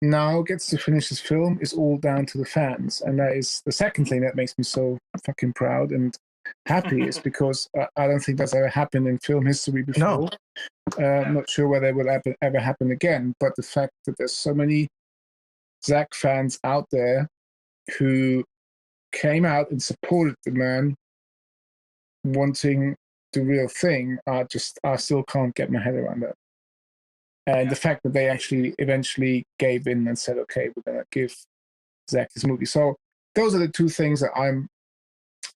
now gets to finish his film is all down to the fans. And that is the second thing that makes me so fucking proud and happy is because I don't think that's ever happened in film history before. No. I'm not sure whether it will ever happen again, but the fact that there's so many Zack fans out there who came out and supported the man wanting the real thing, I still can't get my head around that. And the fact that they actually eventually gave in and said, okay, we're going to give Zack his movie. So those are the two things that I'm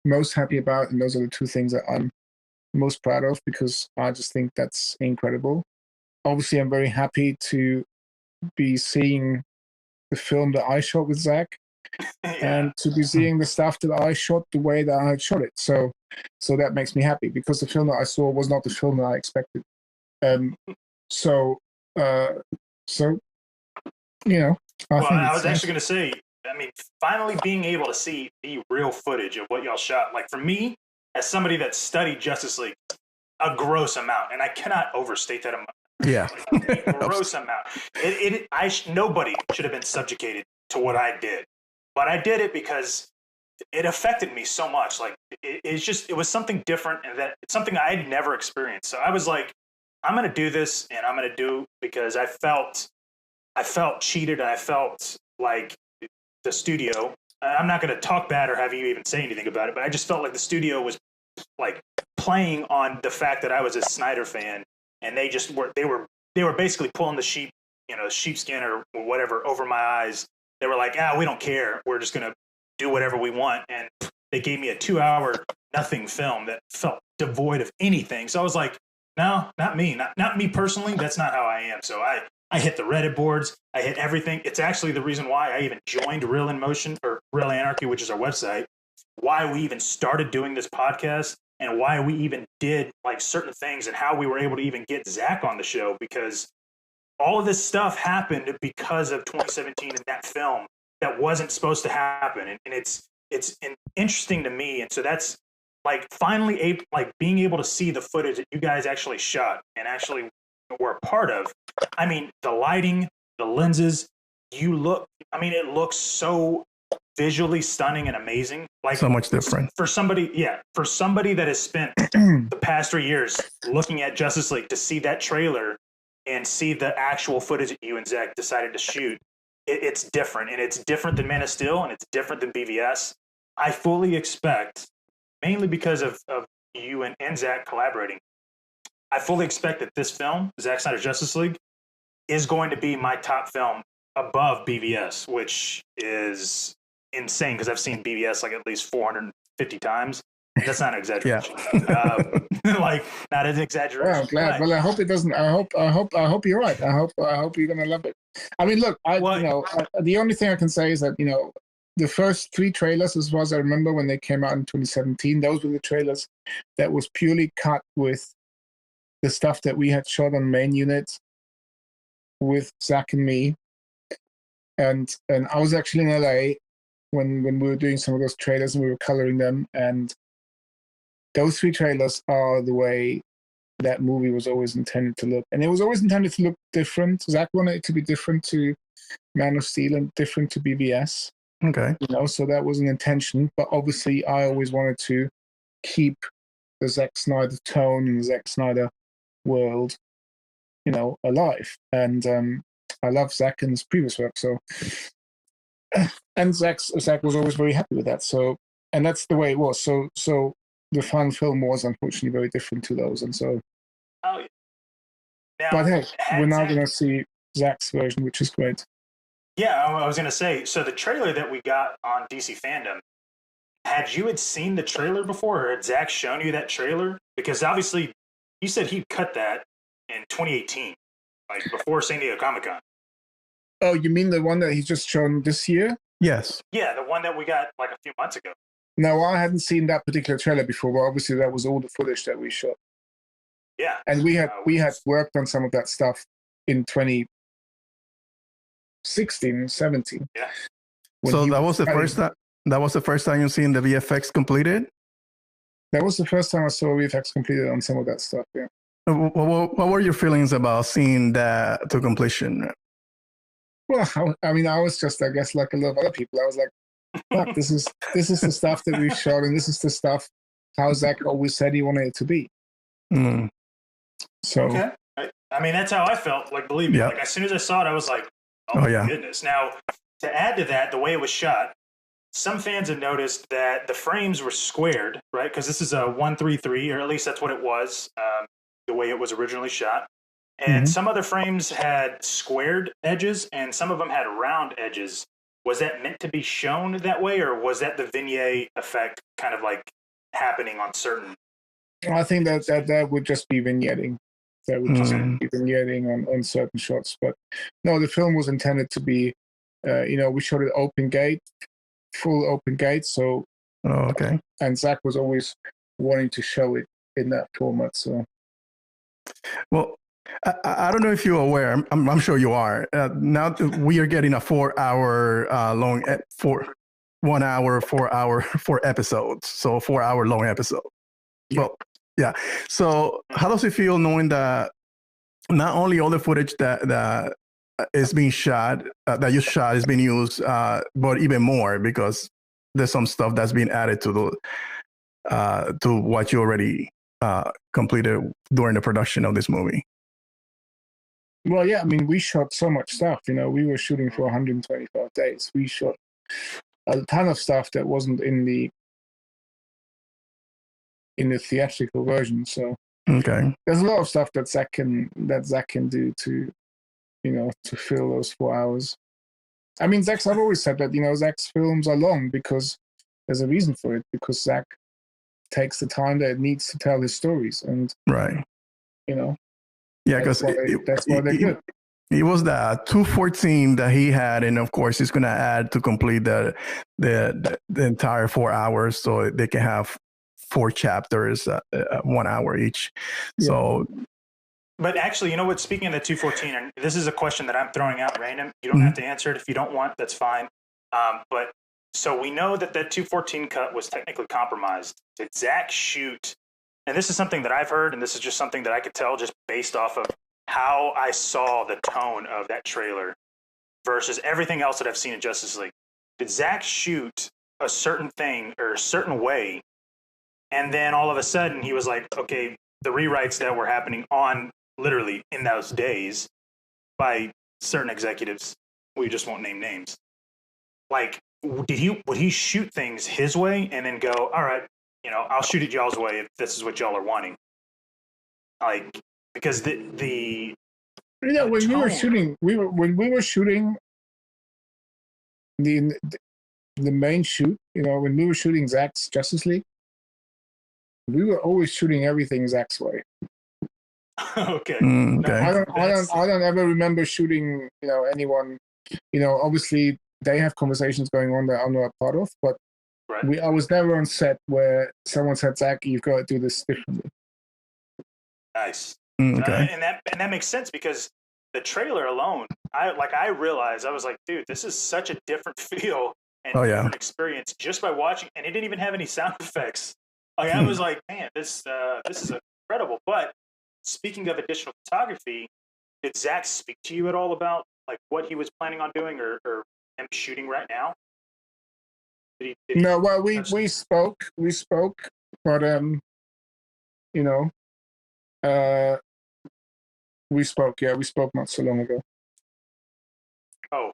most happy about, and those are the two things that I'm most proud of because I just think that's incredible. Obviously, I'm very happy to be seeing the film that I shot with Zack and to be seeing the stuff that I shot the way that I shot it. So that makes me happy because the film that I saw was not the film that I expected. I was actually going to say, I mean, finally being able to see the real footage of what y'all shot. Like for me, as somebody that studied Justice League a gross amount, and I cannot overstate that amount. Yeah, a gross amount. Nobody should have been subjugated to what I did, but I did it because it affected me so much. Like it was something different, and that it's something I had never experienced. So I was like, I'm going to do this, and I'm going to do because I felt cheated, and I felt like the studio. I'm not going to talk bad or have you even say anything about it, but I just felt like the studio was like playing on the fact that I was a Snyder fan, and they were basically pulling the sheepskin or whatever over my eyes. They were like, we don't care. We're just going to do whatever we want. And they gave me a 2-hour nothing film that felt devoid of anything. So I was like, no, not me, not me personally. That's not how I am. So I hit the Reddit boards. I hit everything. It's actually the reason why I even joined Real in Motion or Real Anarchy, which is our website, why we even started doing this podcast and why we even did like certain things and how we were able to even get Zack on the show, because all of this stuff happened because of 2017 and that film that wasn't supposed to happen. And it's interesting to me, and so that's like finally like being able to see the footage that you guys actually shot and actually were a part of. I mean, the lighting, the lenses, it looks so visually stunning and amazing. Like so much different for somebody that has spent the past 3 years looking at Justice League to see that trailer and see the actual footage that you and Zach decided to shoot. It's different, and it's different than Man of Steel, and it's different than BVS. I fully expect, mainly because of you and Zach collaborating, I fully expect that this film, Zack Snyder's Justice League, is going to be my top film above BVS, which is insane because I've seen BVS like at least 450 times. That's not an exaggeration. Like, not an exaggeration. Well, I'm glad. Well, I hope it doesn't. I hope you're right. I hope you're gonna love it. I mean, look, the only thing I can say is that the first 3 trailers, as far as I remember, when they came out in 2017, those were the trailers that was purely cut with the stuff that we had shot on main units with Zach and me, and I was actually in LA when we were doing some of those trailers and we were coloring them, and those 3 trailers are the way that movie was always intended to look. And it was always intended to look different. Zach wanted it to be different to Man of Steel and different to BVS. Okay. So that was an intention. But obviously, I always wanted to keep the Zack Snyder tone and the Zack Snyder world, alive. And I love Zack and his previous work. So, and Zack was always very happy with that. So, and that's the way it was. So the final film was unfortunately very different to those, and so. Oh, yeah. Now, but hey, we're now going to see Zach's version, which is great. Yeah, I was going to say. So the trailer that we got on DC Fandom, had seen the trailer before, or had Zach shown you that trailer? Because obviously, you said he cut that in 2018, like before San Diego Comic-Con. Oh, you mean the one that he's just shown this year? Yes. Yeah, the one that we got like a few months ago. No, I hadn't seen that particular trailer before, but obviously that was all the footage that we shot. Yeah. And we had worked on some of that stuff in 2016, 17. Yeah. So that was the first time. That was the first time you've seen the VFX completed. That was the first time I saw VFX completed on some of that stuff. Yeah. What were your feelings about seeing that to completion? Well, I mean, I was just, I guess, like a lot of other people. I was like, "Fuck, this is the stuff that we've shot, and this is the stuff how Zach always said he wanted it to be." Mm. So, okay. I mean, that's how I felt. Like, believe me, like as soon as I saw it, I was like, "Oh my goodness!" Now, to add to that, the way it was shot, some fans have noticed that the frames were squared, right? Because this is a 1:3:3, or at least that's what it was, the way it was originally shot. And some other frames had squared edges, and some of them had round edges. Was that meant to be shown that way, or was that the vignette effect kind of like happening on certain? I think that would just be vignetting. That would just be vignetting on certain shots. But no, the film was intended to be, we shot it open gate, full open gate. So, okay. And Zach was always wanting to show it in that format. So, well, I don't know if you're aware. I'm sure you are. Now we are getting a 4-hour long, 4 episodes. So 4-hour long episode. Yeah. Well, yeah. So how does it feel knowing that not only all the footage that is being shot, that you shot, is being used, but even more because there's some stuff that's being added to what you already completed during the production of this movie? Well, yeah, I mean, we shot so much stuff. We were shooting for 125 days. We shot a ton of stuff that wasn't in the theatrical version. So there's a lot of stuff that Zach can do to fill those 4 hours. I mean, I've always said that Zach's films are long because there's a reason for it. Because Zach takes the time that it needs to tell his stories, and yeah, because that's why they're good. It was the 214 that he had, and of course he's going to add to complete the entire 4 hours, so they can have 4 chapters, 1 hour each. Yeah. So, but actually, you know what? Speaking of the 214, and this is a question that I'm throwing out random. You don't have to answer it if you don't want. That's fine. But So we know that 214 cut was technically compromised. Did Zack shoot? And this is something that I've heard, and this is just something that I could tell just based off of how I saw the tone of that trailer versus everything else that I've seen in Justice League. Did Zack shoot a certain thing or a certain way, and then all of a sudden he was like, okay, the rewrites that were happening on literally in those days by certain executives, we just won't name names. Like, would he shoot things his way and then go, all right, I'll shoot it y'all's way if this is what y'all are wanting? Like, because the when we were shooting, when we were shooting the main shoot, when we were shooting Zack's Justice League, we were always shooting everything Zack's way. Okay. Okay. I don't ever remember shooting, anyone. Obviously they have conversations going on that I'm not a part of, but right. I was never on set where someone said, Zack, you've got to do this differently. Nice. Okay. And that makes sense because the trailer alone, I realized, I was like, dude, this is such a different feel and different experience just by watching, and it didn't even have any sound effects. Like, I was like, man, this is incredible. But speaking of additional photography, did Zack speak to you at all about like what he was planning on doing or him shooting right now? No, well, we spoke, but we spoke not so long ago. Oh,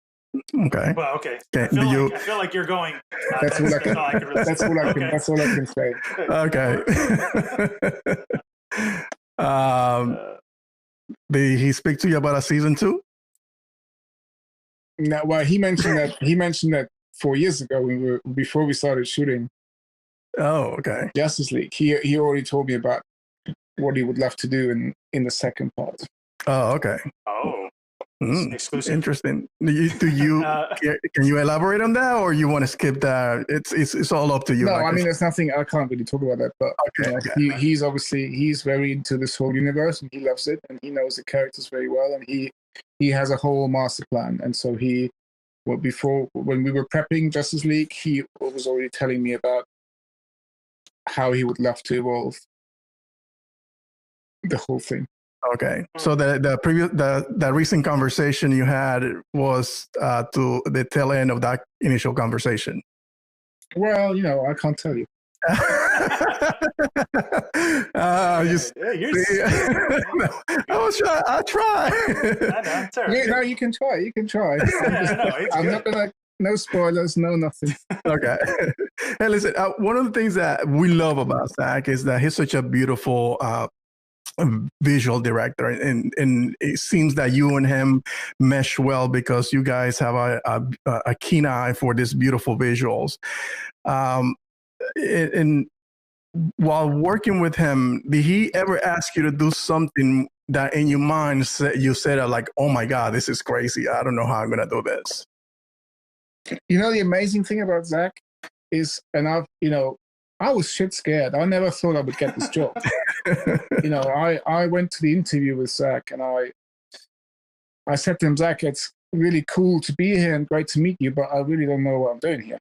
okay. Well, okay. I feel like you're going. That's all I can say. Okay. Did he speak to you about a season 2? No, well, he mentioned that 4 years ago before we started shooting. Oh, okay. Justice League. He already told me about what he would love to do in the second part. Oh, okay. Oh, exclusive. Interesting. Do you can you elaborate on that, or you want to skip that? It's all up to you. No, I mean, there's nothing. I can't really talk about that. But he's very into this whole universe, and he loves it, and he knows the characters very well, and he has a whole master plan. And so before when we were prepping Justice League, he was already telling me about how he would love to evolve the whole thing. Okay, so the recent conversation you had was to the tail end of that initial conversation. Well, I can't tell you. I'll try. No, you can try. I'm not gonna. No spoilers, no nothing. Okay. Hey, listen. One of the things that we love about Zack is that he's such a beautiful visual director, and it seems that you and him mesh well because you guys have a keen eye for these beautiful visuals. And while working with him, did he ever ask you to do something that in your mind you said like, oh my God, this is crazy, I don't know how I'm gonna do this? The amazing thing about Zack is, and I was shit scared. I never thought I would get this job. I went to the interview with Zack, and I said to him, Zack, it's really cool to be here and great to meet you, but I really don't know what I'm doing here.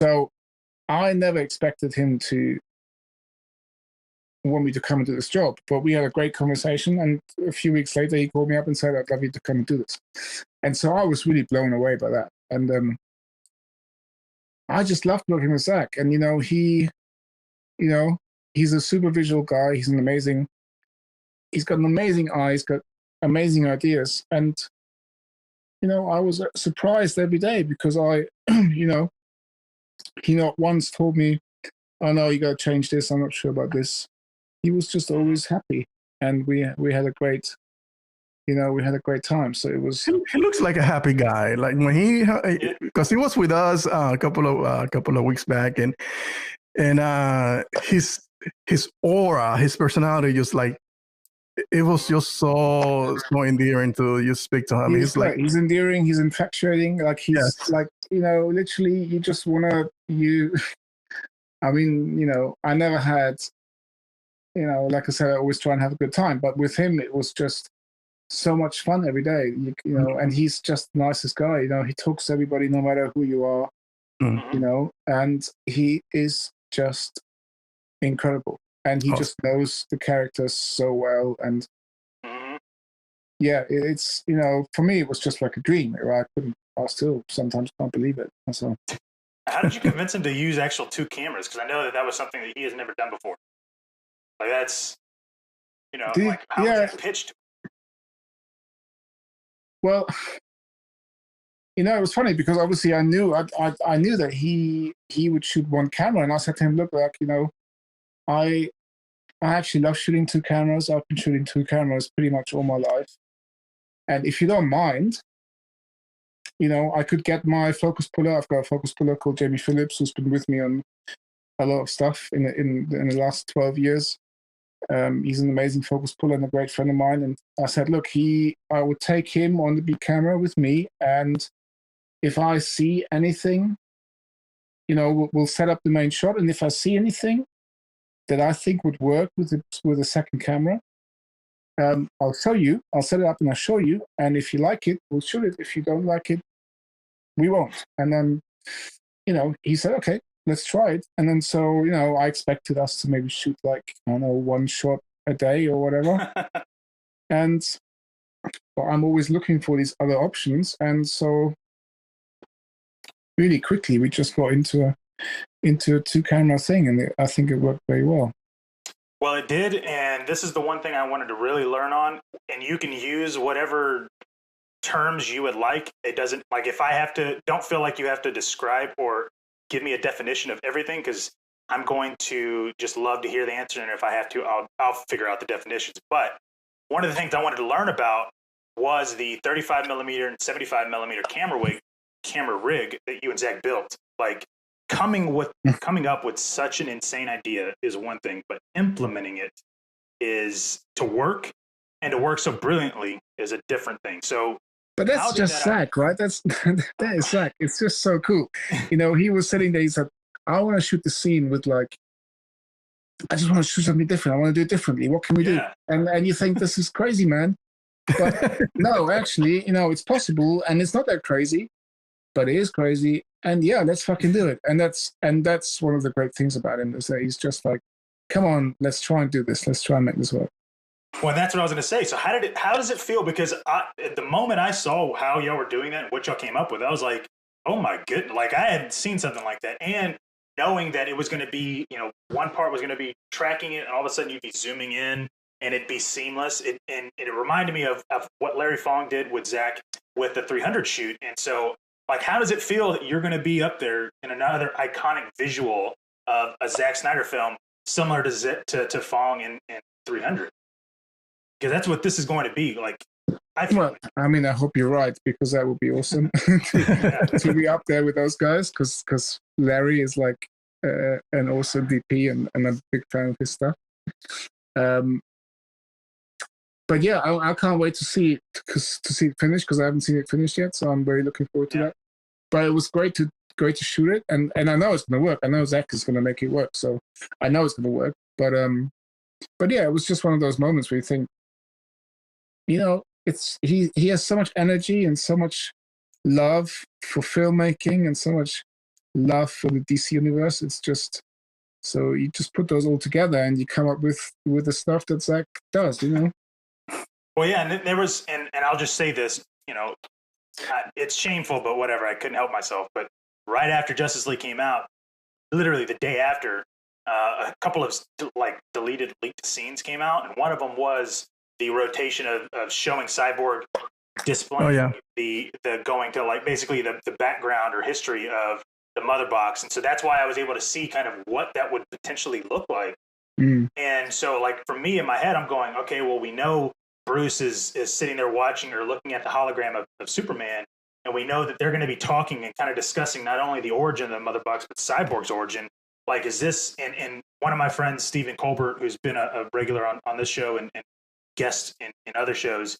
So I never expected him to want me to come and do this job, but we had a great conversation, and a few weeks later he called me up and said, I'd love you to come and do this. And so I was really blown away by that. And I just loved working with Zack. And, he's a super visual guy. He's got an amazing eye. He's got amazing ideas. And, I was surprised every day because he not once told me, oh no, you got to change this. I'm not sure about this. He was just always happy. And we had a great, we had a great time. So it was. He looks like a happy guy. Like when because he was with us a couple of weeks back, and his aura, his personality, just like it was just so endearing to you speak to him. He's endearing. He's infatuating. Like he's like literally, you just wanna I mean, I never had. Like I said, I always try and have a good time, but with him, it was just so much fun every day. You know, and he's just the nicest guy. You know, he talks to everybody no matter who you are. You know, and he is just incredible, and he just knows the characters so well. And yeah, it's, you know, for me it was just like a dream. I still sometimes can't believe it. So how did you convince him to use actual 2 cameras? Because I know that was something that he has never done before. Like that's, you know, like how was that pitched? Well, you know, it was funny because obviously I knew that he would shoot 1 camera, and I said to him, look, like, you know, I actually love shooting 2 cameras. I've been shooting 2 cameras pretty much all my life, and if you don't mind, you know, I could get my focus puller. I've got a focus puller called Jamie Phillips, who's been with me on a lot of stuff in the last 12 years. He's an amazing focus puller and a great friend of mine. And I said, look, I would take him on the big camera with me, and if I see anything, you know, we'll set up the main shot. And if I see anything that I think would work with a second camera, I'll show you. I'll set it up and I'll show you. And if you like it, we'll shoot it. If you don't like it, we won't. And then, you know, he said, okay, let's try it. And then so, you know, I expected us to maybe shoot like, I don't know, 1 shot a day or whatever. And but I'm always looking for these other options. And so really quickly we just got into a 2-camera thing, and I think it worked very well. Well, it did, and this is the one thing I wanted to really learn on, and you can use whatever terms you would like. It doesn't, like, if I have to, don't feel like you have to describe or give me a definition of everything, because I'm going to just love to hear the answer, and if I have to, I'll figure out the definitions. But one of the things I wanted to learn about was the 35 millimeter and 75 millimeter camera rig that you and Zach built. Like, coming up with such an insane idea is one thing, but implementing it is to work, and to work so brilliantly is a different thing. So, but that's just Zach, right? That is Zach. It's just so cool. You know, he was sitting there. He said, "I want to shoot the scene with, like, I just want to shoot something different. I want to do it differently. What can we do?" And you think, this is crazy, man. But no, actually, you know, it's possible, and it's not that crazy, but it is crazy. And yeah, let's fucking do it. And that's one of the great things about him, is that he's just like, come on, let's try and do this. Let's try and make this work. Well, that's what I was going to say. So how does it feel? Because at the moment I saw how y'all were doing that and what y'all came up with, I was like, oh my goodness, like I hadn't seen something like that. And knowing that it was going to be, you know, one part was going to be tracking it, and all of a sudden you'd be zooming in and it'd be seamless. And it reminded me of what Larry Fong did with Zach with the 300 shoot. And so, like, how does it feel that you're going to be up there in another iconic visual of a Zack Snyder film similar to Fong in 300? Because that's what this is going to be. Like, I mean, I hope you're right, because that would be awesome to be up there with those guys. Because Larry is like an awesome DP, and I'm a big fan of his stuff. But yeah, I can't wait to see it finished, because I haven't seen it finished yet. So I'm very looking forward to that. But it was great to shoot it, and I know it's going to work. I know Zach is going to make it work, so I know it's going to work. But yeah, it was just one of those moments where you think, you know, he has so much energy and so much love for filmmaking and so much love for the DC universe. It's just, so you just put those all together and you come up with the stuff that Zach does, you know. Well, yeah, and there was, and I'll just say this, you know, it's shameful, but whatever, I couldn't help myself. But right after Justice League came out, literally the day after, a couple of deleted leaked scenes came out, and one of them was the rotation of showing Cyborg displaying the going to, like, basically the background or history of the mother box. And so that's why I was able to see kind of what that would potentially look like. And so, like, for me in my head, I'm going, okay, well, we know Bruce is sitting there watching or looking at the hologram of Superman, and we know that they're going to be talking and kind of discussing not only the origin of the mother box, but Cyborg's origin. Like, is this, and one of my friends, Stephen Colbert, who's been a regular on this show and guest in other shows,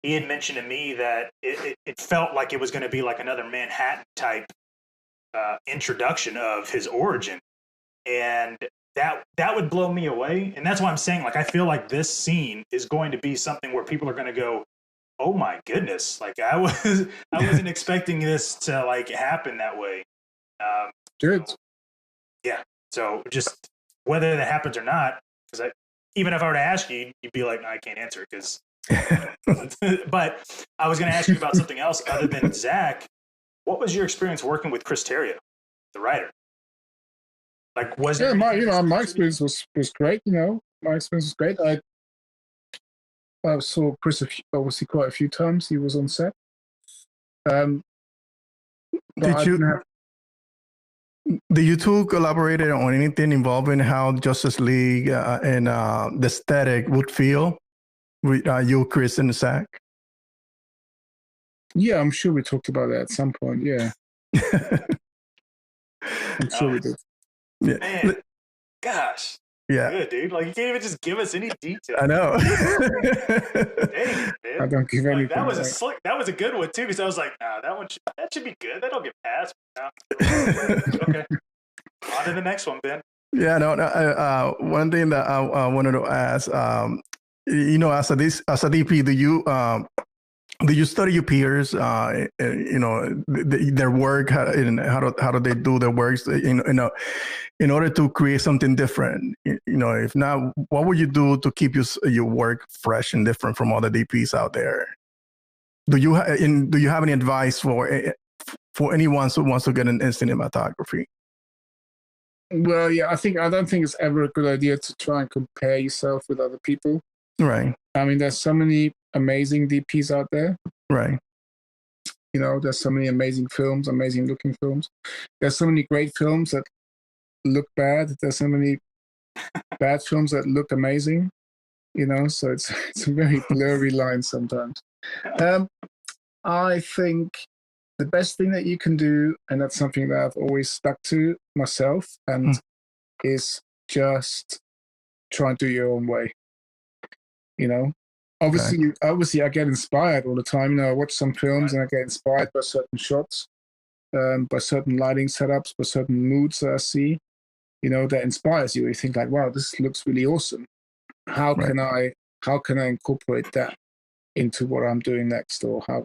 he had mentioned to me that it felt like it was going to be like another Manhattan type introduction of his origin. And that would blow me away. And that's why I'm saying, like, I feel like this scene is going to be something where people are going to go, oh my goodness, like I wasn't expecting this to like happen that way. Good. So, yeah. So just whether that happens or not, because even if I were to ask you, you'd be like, no, I can't answer because. But I was going to ask you about something else other than Zack. What was your experience working with Chris Terrio, the writer? Like, was there my experience was great. My experience was great. I saw Chris obviously quite a few times. He was on set. Did you two collaborated on anything involving how Justice League and the aesthetic would feel with you, Chris, and Zack? Yeah, I'm sure we talked about that at some point. Yeah, I'm sure we did. Yeah. Man, gosh. Yeah. Good, dude. Like, you can't even just give us any details. I know. Dang, man. I don't give anything. That was that was a good one too, because I was like, nah, that should be good. That'll get passed. No. Okay. On to the next one, Ben. Yeah, no. One thing that I wanted to ask, as a DP, do you study your peers? Their work, and how do they do their works? In order to create something different. If not, what would you do to keep your work fresh and different from other DPs out there? Do you have any advice for anyone who wants to get in cinematography? Well, yeah, I don't think it's ever a good idea to try and compare yourself with other people. Right. I mean, there's so many amazing DPs out there. Right. There's so many amazing films, amazing looking films. There's so many great films that look bad. There's so many bad films that look amazing. So it's a very blurry line sometimes. I think the best thing that you can do, and that's something that I've always stuck to myself, and is just try and do your own way. Obviously, I get inspired all the time. I watch some films and I get inspired by certain shots, by certain lighting setups, by certain moods that I see. That inspires you. You think like, wow, this looks really awesome. How can I incorporate that into what I'm doing next, or how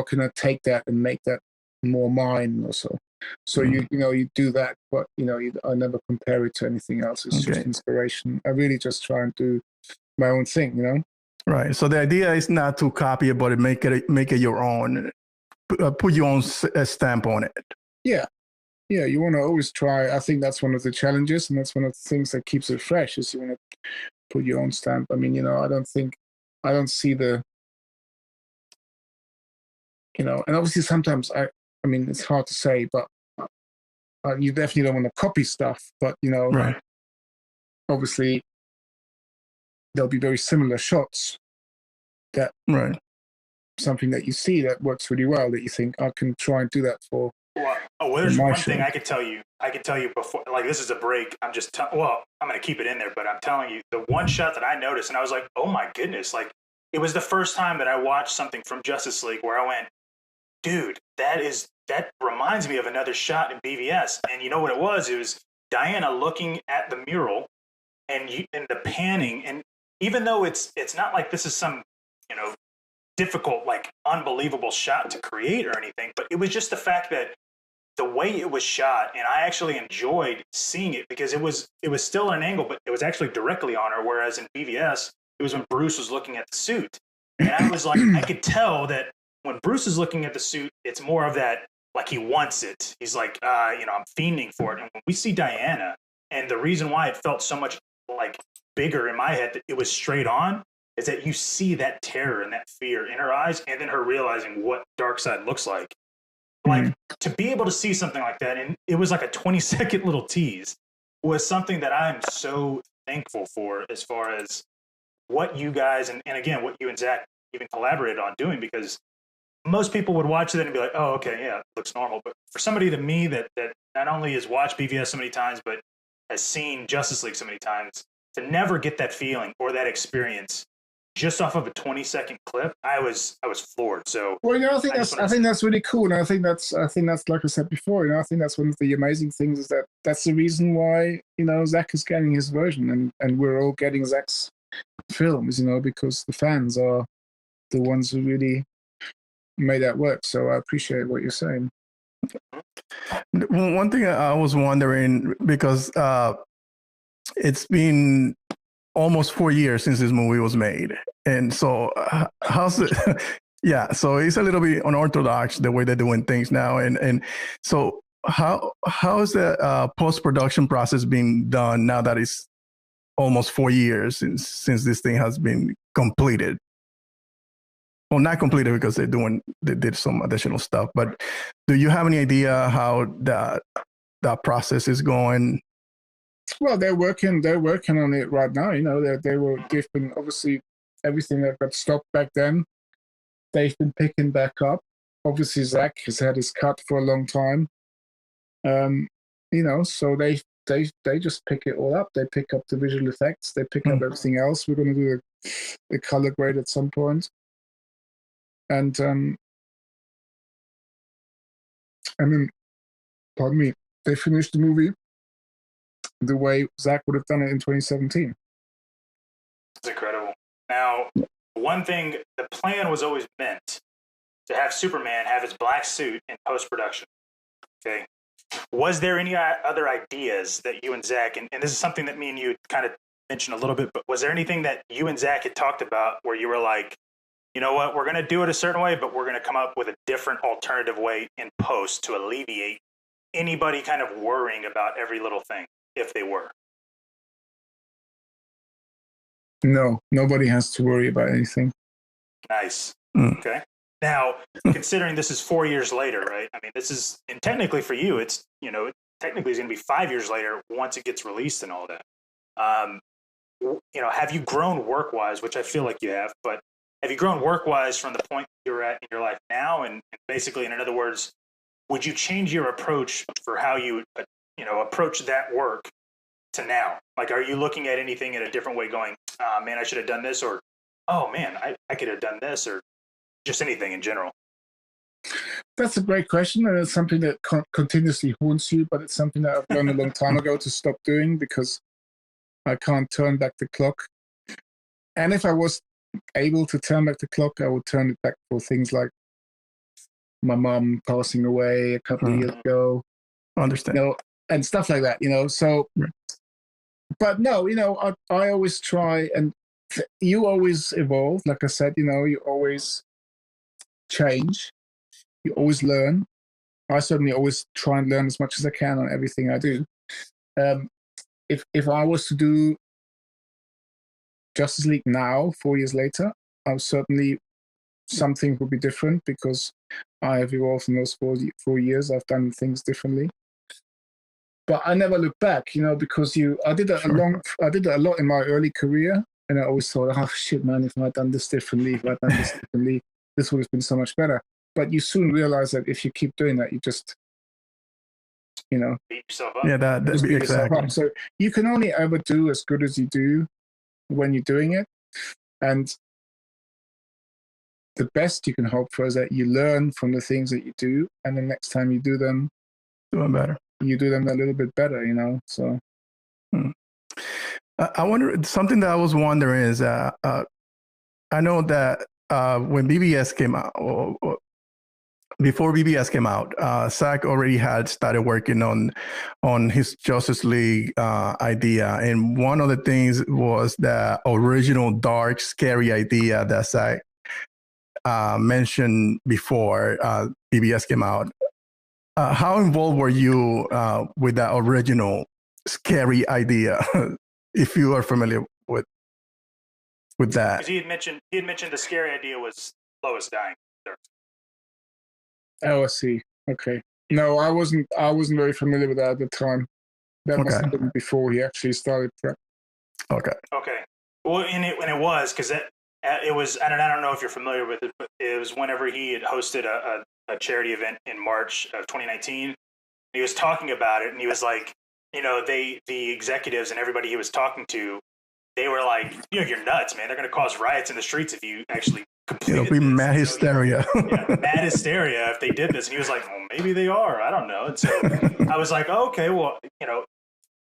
can I take that and make that more mine or so. So you do that, but I never compare it to anything else. It's just inspiration. I really just try and do my own thing, Right. So the idea is not to copy it, but make it your own. Put your own stamp on it. Yeah. Yeah, you want to always try. I think that's one of the challenges, and that's one of the things that keeps it fresh, is you want to put your own stamp. I mean, I don't see the, and obviously sometimes I mean, it's hard to say, but you definitely don't want to copy stuff, but, right. Obviously there'll be very similar shots that something that you see that works really well, that you think I can try and do that for. Well, there's one thing I could tell you. Before, like, this is a break. I'm just I'm going to keep it in there, but I'm telling you, the one shot that I noticed, and I was like, oh my goodness, like, it was the first time that I watched something from Justice League where I went, dude, that reminds me of another shot in BVS. And you know what it was? It was Diana looking at the mural, and the panning, and even though it's not like this is some difficult, like, unbelievable shot to create or anything, but it was just the fact that the way it was shot, and I actually enjoyed seeing it because it was still at an angle, but it was actually directly on her, whereas in BVS it was when Bruce was looking at the suit, and I was like, I could tell that when Bruce is looking at the suit, it's more of that, like, he wants it. He's like, I'm fiending for it. And when we see Diana, and the reason why it felt so much like bigger in my head that it was straight on, is that you see that terror and that fear in her eyes, and then her realizing what Darkseid looks like. Like, to be able to see something like that, and it was like a 20-second little tease, was something that I'm so thankful for, as far as what you guys, and again, what you and Zack even collaborated on doing, because most people would watch it and be like, oh, okay, yeah, it looks normal. But for somebody to me that not only has watched BVS so many times, but has seen Justice League so many times, to never get that feeling or that experience just off of a 20-second clip, I was floored. So, well, I think that's really cool, and I think that's like I said before, I think that's one of the amazing things, is that's the reason why Zack is getting his version, and we're all getting Zack's films, because the fans are the ones who really made that work. So I appreciate what you're saying. One thing I was wondering, because it's been almost 4 years since this movie was made, and so how's it? Yeah, so it's a little bit unorthodox the way they're doing things now, and so how is the post-production process being done now that it's almost 4 years since this thing has been completed? Well, not completed because they did some additional stuff, but do you have any idea how that process is going? Well, they're working on it right now. You know, they've been obviously everything that got stopped back then, they've been picking back up. Obviously, Zack has had his cut for a long time. You know, so they just pick it all up. They pick up the visual effects. They pick up everything else. We're going to do a color grade at some point. And then, pardon me, they finished the movie the way Zack would have done it in 2017. It's incredible. Now, one thing, the plan was always meant to have Superman have his black suit in post-production. Okay. Was there any other ideas that you and Zack, and this is something that me and you kind of mentioned a little bit, but was there anything that you and Zack had talked about where you were like, you know what, we're going to do it a certain way, but we're going to come up with a different alternative way in post to alleviate anybody kind of worrying about every little thing, if they were? No, nobody has to worry about anything. Nice. Okay. Now, considering this is 4 years later, right? I mean, this is, and technically for you, it's, you know, technically it's going to be 5 years later once it gets released and all that. You know, have you grown work-wise, which I feel like you have, but have you grown work-wise from the point you're at in your life now? And basically, in other words, would you change your approach for how you, you know, approach that work to now? Like, are you looking at anything in a different way going, oh, man, I should have done this, or, oh, man, I could have done this, or just anything in general? That's a great question, and it's something that continuously haunts you, but it's something that I've learned a long time ago to stop doing because I can't turn back the clock. And if I was able to turn back the clock, I would turn it back for things like my mom passing away a couple of years ago. I understand. You know, and stuff like that, you know. So, but no, you know, I always try, and you always evolve. Like I said, you know, you always change. You always learn. I certainly always try and learn as much as I can on everything I do. If I was to do Justice League now, 4 years later, I would certainly, something would be different because I have evolved in those 4 years. I've done things differently. But I never look back, you know, because I did that a lot in my early career, and I always thought, oh shit, man, if I'd done this differently, this would have been so much better. But you soon realize that if you keep doing that, you just, you know, beat yourself up. Yeah, that'd be exactly. So you can only ever do as good as you do when you're doing it. And the best you can hope for is that you learn from the things that you do, and the next time you do them, doing better. You do them a little bit better, you know. So I wonder, something that I was wondering is I know that when BBS came out, or before BBS came out, Zack already had started working on his Justice League idea, and one of the things was the original dark, scary idea that Zack mentioned before BBS came out. How involved were you with that original scary idea? If you are familiar with that, because he had mentioned the scary idea was Lois dying. Oh, I see. Okay. No, I wasn't very familiar with that at the time. That must have been before he actually started prep. Okay. Well, and it was because it was. I don't know if you're familiar with it, but it was whenever he had hosted a charity event in March of 2019. He was talking about it, and he was like, you know, the executives and everybody he was talking to, they were like, you know, you're nuts, man. They're going to cause riots in the streets if you actually complete it. It'll be mad hysteria. Mad hysteria if they did this. And he was like, well, maybe they are. I don't know. And so I was like, oh, okay, well, you know,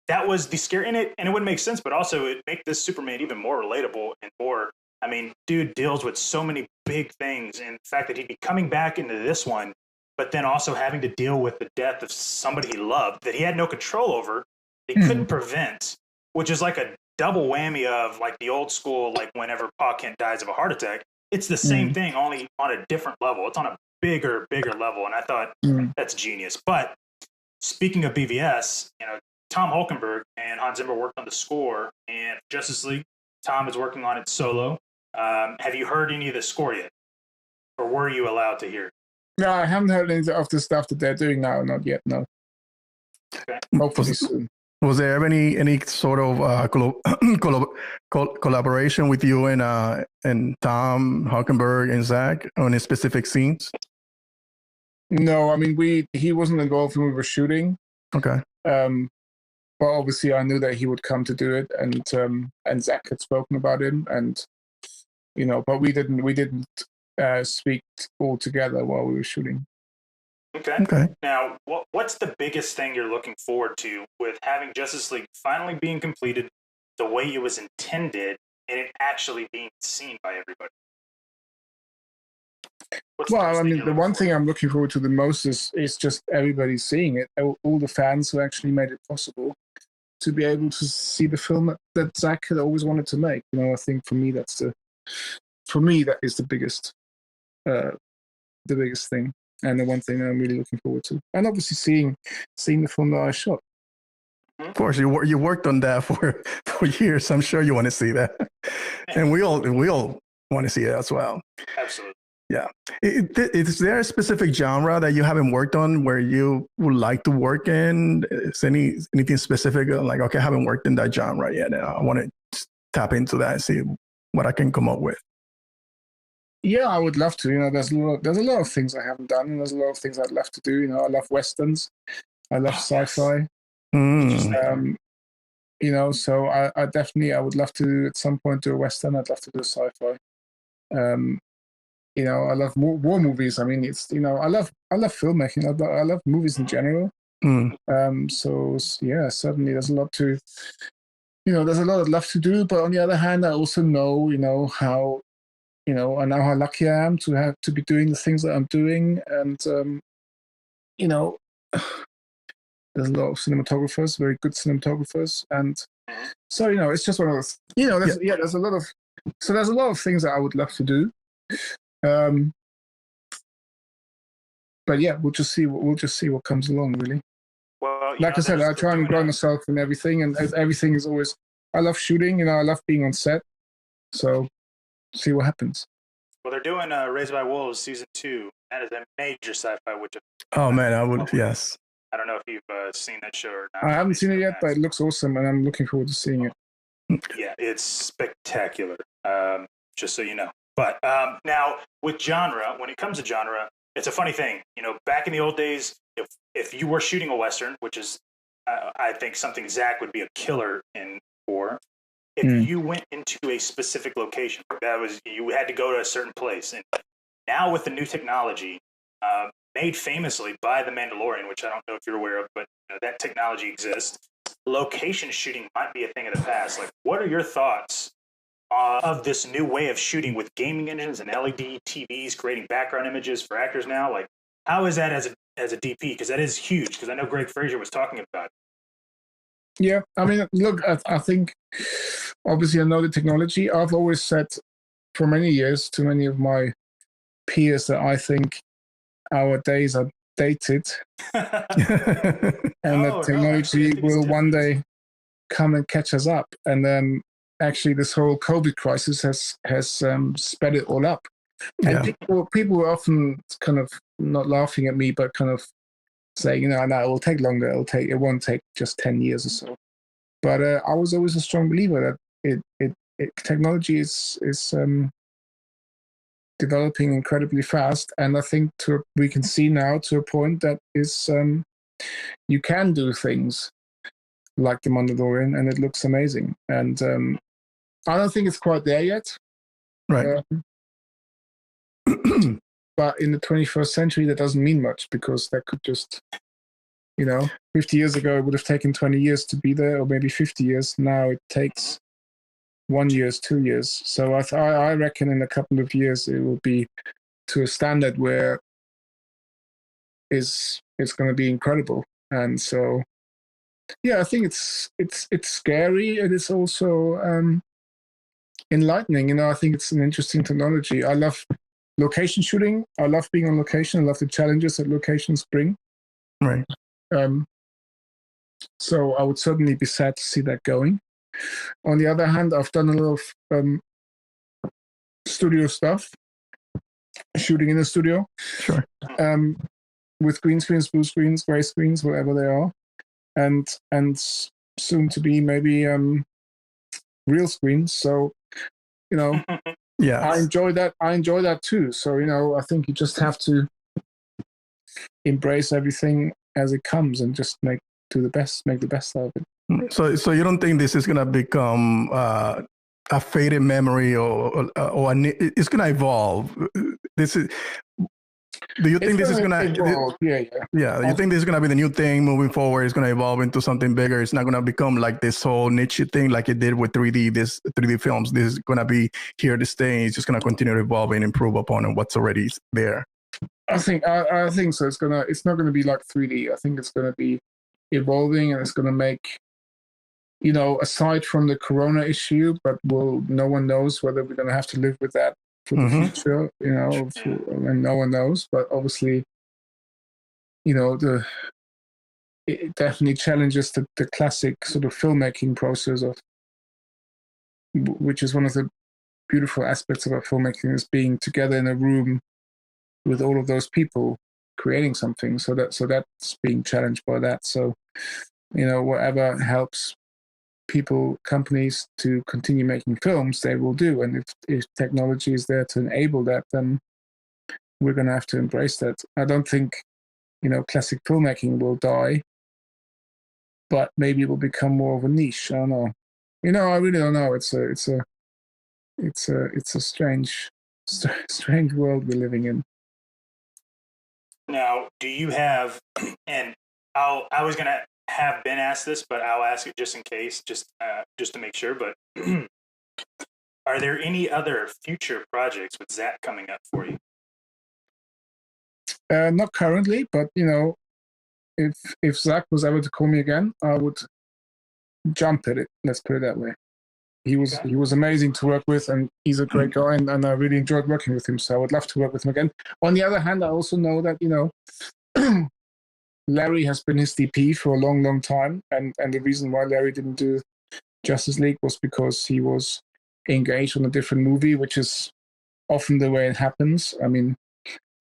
that was the scary in it, and it wouldn't make sense, but also it make this Superman even more relatable and more I mean, dude deals with so many big things, and the fact that he'd be coming back into this one, but then also having to deal with the death of somebody he loved that he had no control over, he couldn't prevent, which is like a double whammy of like the old school, like whenever Pa Kent dies of a heart attack. It's the same thing, only on a different level. It's on a bigger level, and I thought that's genius. But speaking of BVS, you know, Tom Hulkenberg and Hans Zimmer worked on the score, and Justice League, Tom is working on it solo. Have you heard any of the score yet, or were you allowed to hear? No, I haven't heard any of the stuff that they're doing now. Not yet. No. Okay. Hopefully soon. Was there any sort of collaboration with you and Tom Hulkenberg and Zack on any specific scenes? No, I mean he wasn't involved when we were shooting. Okay. But obviously I knew that he would come to do it, and Zack had spoken about him, and you know, but we didn't speak all together while we were shooting. Okay. Now, what's the biggest thing you're looking forward to with having Justice League finally being completed the way it was intended and it actually being seen by everybody? Well, I mean, the one thing I'm looking forward to the most is just everybody seeing it. All the fans who actually made it possible to be able to see the film that Zack had always wanted to make. You know, I think for me that is the biggest thing, and the one thing I'm really looking forward to. And obviously seeing the film that I shot. Of course, you worked on that for years. I'm sure you want to see that, and we all want to see it as well. Absolutely. Yeah. Is there a specific genre that you haven't worked on where you would like to work in? Is anything specific? Like, okay, I haven't worked in that genre yet, and I want to tap into that and see what I can come up with. Yeah, I would love to. You know, there's a lot of things I haven't done, and there's a lot of things I'd love to do. You know, I love westerns, I love sci-fi. You know, so I would love to at some point do a western. I'd love to do a sci-fi. You know, I love war movies. I mean, it's, you know, I love filmmaking. I love movies in general. So yeah, certainly there's a lot I'd love to do. But on the other hand, I also know, you know, how, you know, I know how lucky I am to be doing the things that I'm doing, and you know, there's a lot of cinematographers, very good cinematographers, and so, you know, it's just one of those. You know, there's a lot of things that I would love to do. But yeah, we'll just see what comes along, really. Well, like I said, I try and grow myself in everything, and everything is always. I love shooting, you know. I love being on set, so see what happens. Well, they're doing Raised by Wolves season 2. That is a major sci-fi. Which yes. I don't know if you've seen that show or not. I haven't seen it yet, but it looks awesome, and I'm looking forward to seeing it. Yeah, it's spectacular. Just so you know. But now with genre, when it comes to genre, it's a funny thing. You know, back in the old days, if you were shooting a Western, which is, I think, something Zack would be a killer in for, if you went into a specific location, you had to go to a certain place. And now with the new technology, made famously by The Mandalorian, which I don't know if you're aware of, but you know, that technology exists, location shooting might be a thing of the past. Like, what are your thoughts of this new way of shooting with gaming engines and LED TVs creating background images for actors now? Like, how is that as a DP? Because that is huge. Because I know Greg Fraser was talking about it. Yeah, I mean, look, I think obviously I know the technology. I've always said for many years to many of my peers that I think our days are dated, and that technology will one day come and catch us up. And then actually this whole COVID crisis has sped it all up. And people were often kind of not laughing at me, but kind of saying, you know, no, it will take longer. It won't take just 10 years or so. But I was always a strong believer that technology is developing incredibly fast, and I think we can see now to a point that is you can do things like The Mandalorian, and it looks amazing. And I don't think it's quite there yet. Right. But in the 21st century, that doesn't mean much, because that could just, you know, 50 years ago, it would have taken 20 years to be there, or maybe 50 years. Now it takes 1 year, 2 years. So I reckon in a couple of years it will be to a standard where it's going to be incredible. And so, yeah, I think it's scary, and it's also enlightening. You know, I think it's an interesting technology. I love location shooting. I love being on location. I love the challenges that locations bring. Right. So I would certainly be sad to see that going. On the other hand, I've done a lot of studio stuff, shooting in the studio. Sure. With green screens, blue screens, gray screens, whatever they are, and soon to be maybe real screens. So, you know, yeah, I enjoy that. I enjoy that too. So, you know, I think you just have to embrace everything as it comes and just make the best out of it. So you don't think this is gonna become a faded memory, or it's gonna evolve? This is. Do you think this is gonna evolve? Yeah. You think this is gonna be the new thing moving forward? It's gonna evolve into something bigger. It's not gonna become like this whole niche thing like it did with 3D. This 3D films. This is gonna be here to stay. It's just gonna continue to evolve and improve upon what's already there. I think so. It's not gonna be like 3D. I think it's gonna be evolving, and it's gonna make, you know, aside from the Corona issue, but no one knows whether we're gonna have to live with that for the future, you know, and no one knows. But obviously, you know, it definitely challenges the classic sort of filmmaking process which is one of the beautiful aspects about filmmaking, is being together in a room with all of those people creating something. So that's being challenged by that. So, you know, whatever helps people, companies to continue making films, they will do. And if technology is there to enable that, then we're going to have to embrace that. I don't think, you know, classic filmmaking will die, but maybe it will become more of a niche. I don't know. You know, I really don't know. It's a strange world we're living in. Now, do you have, and I was going to have been asked this, but I'll ask it just in case, just to make sure. But are there any other future projects with Zack coming up for you? Not currently, but you know, if Zack was ever to call me again, I would jump at it. Let's put it that way. He was amazing to work with, and he's a great guy, and I really enjoyed working with him. So I would love to work with him again. On the other hand, I also know that, you know, Larry has been his DP for a long, long time, and the reason why Larry didn't do Justice League was because he was engaged on a different movie, which is often the way it happens. I mean,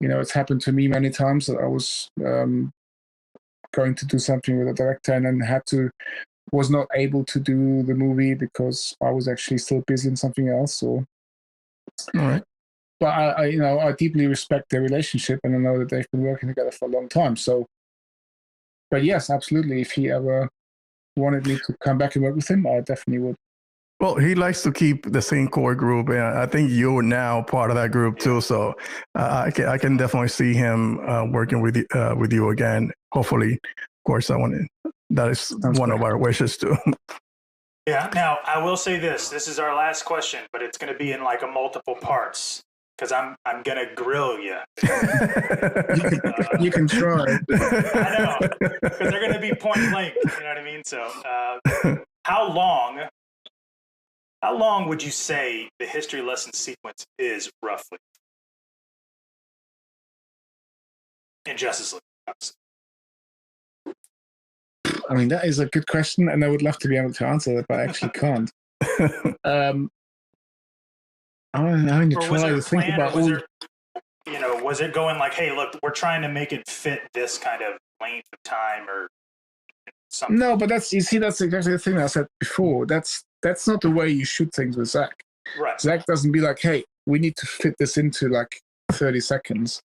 you know, it's happened to me many times that I was going to do something with a director and then was not able to do the movie because I was actually still busy in something else. So, all right. But I deeply respect their relationship, and I know that they've been working together for a long time. So, but yes, absolutely. If he ever wanted me to come back and work with him, I definitely would. Well, he likes to keep the same core group, and I think you're now part of that group too. So I can definitely see him working with you again. Hopefully, of course, that is one of our wishes too. Yeah. Now, I will say this. This is our last question, but it's going to be in like a multiple parts because I'm going to grill you. You can try. I know, because they're going to be point blank. You know what I mean? So how long would you say the history lesson sequence is roughly in Justice League? I mean, that is a good question, and I would love to be able to answer that, but I actually can't. I'm having to try to think about all. You know, was it going like, hey, look, we're trying to make it fit this kind of length of time or something? No, but that's exactly the thing I said before. That's not the way you shoot things with Zack. Right. Zack doesn't be like, hey, we need to fit this into like 30 seconds.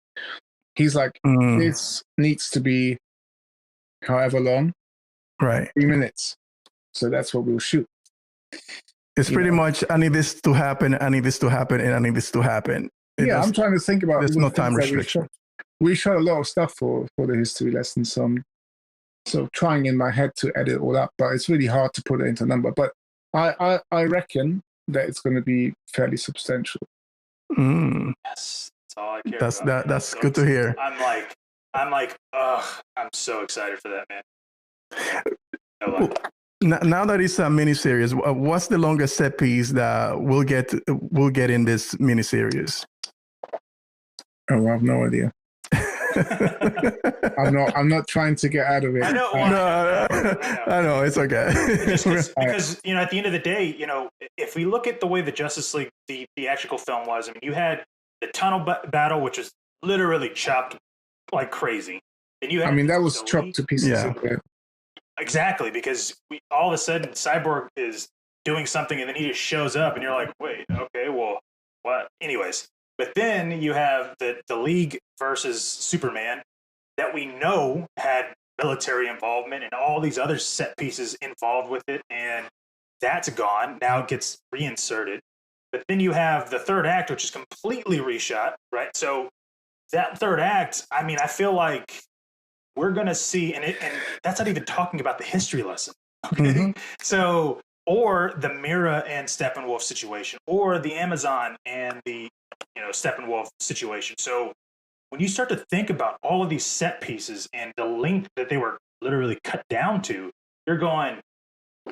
He's like, this needs to be however long. Right. 3 minutes. So that's what we'll shoot. It's pretty much, I need this to happen, I need this to happen, and I need this to happen. I'm trying to think about. There's no time restriction. We shot a lot of stuff for the history lesson, so I'm trying in my head to edit it all up, but it's really hard to put it into a number. But I reckon that it's going to be fairly substantial. Mm. Yes, that's all I care about. That's so good to hear. I'm like, ugh, I'm so excited for that, man. No lie. Now that it's a miniseries, what's the longest set piece that we'll get in this miniseries? Oh, I have no idea. I'm not trying to get out of it. I know. I know. It's okay. because at the end of the day, if we look at the way the Justice League, the theatrical film was, I mean, you had the tunnel battle, which was literally chopped like crazy. And you had that was chopped to pieces. Yeah. Exactly, because all of a sudden Cyborg is doing something, and then he just shows up, and you're like, wait, okay, well, what? Anyways, but then you have the League versus Superman that we know had military involvement and all these other set pieces involved with it, and that's gone. Now it gets reinserted. But then you have the third act, which is completely reshot, right? So that third act, I mean, I feel like we're going to see, and that's not even talking about the history lesson. Okay. Mm-hmm. So, or the Mira and Steppenwolf situation, or the Amazon and the, Steppenwolf situation. So when you start to think about all of these set pieces and the length that they were literally cut down to, you're going,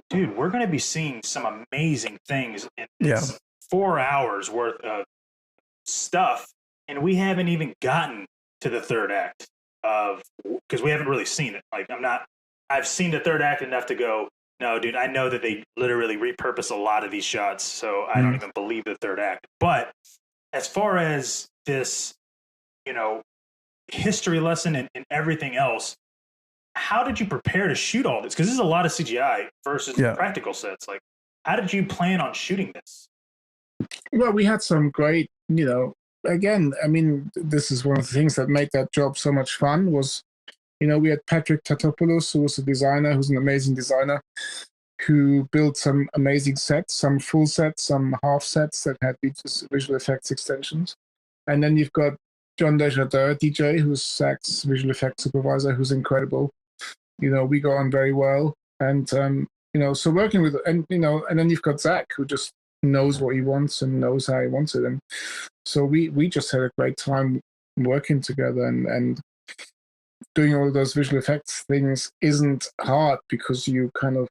dude, we're going to be seeing some amazing things in 4 hours worth of stuff. And we haven't even gotten to the third act because we haven't really seen it. Like I've seen the third act enough to go, no, dude, I know that they literally repurpose a lot of these shots, so I don't even believe the third act. But as far as this, history lesson and everything else, how did you prepare to shoot all this? Because this is a lot of CGI versus practical sets. Like, how did you plan on shooting this? Well, we had some great, again, I mean, this is one of the things that made that job so much fun was, we had Patrick Tatopoulos, who was a designer, who's an amazing designer, who built some amazing sets, some full sets, some half sets that had visual effects extensions. And then you've got John Desjardins, DJ, who's Zack's visual effects supervisor, who's incredible. We got on very well. And, so working with, and then you've got Zack, who just knows what he wants and knows how he wants it. And so we just had a great time working together, and doing all of those visual effects things isn't hard because you kind of,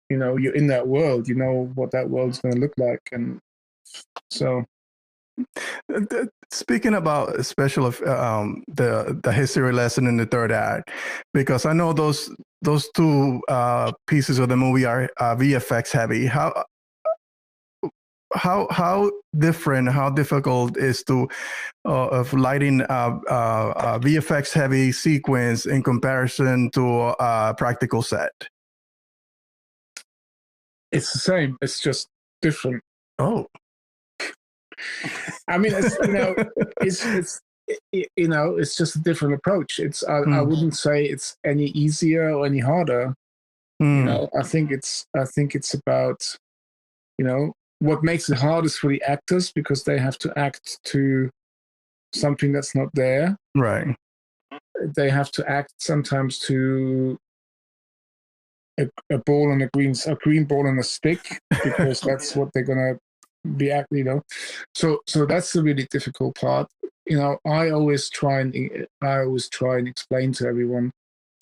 you're in that world, what that world's going to look like. And so speaking about the history lesson in the third act, because I know those two pieces of the movie are VFX heavy. How different, how difficult is to of lighting a VFX heavy sequence in comparison to a practical set? It's the same. It's just different. Oh, I mean, it's just a different approach. I wouldn't say it's any easier or any harder. I think it's about, what makes it hardest for the actors because they have to act to something that's not there. Right. They have to act sometimes to a ball on a green ball on a stick because that's what they're gonna be acting. So that's the really difficult part. I always try and explain to everyone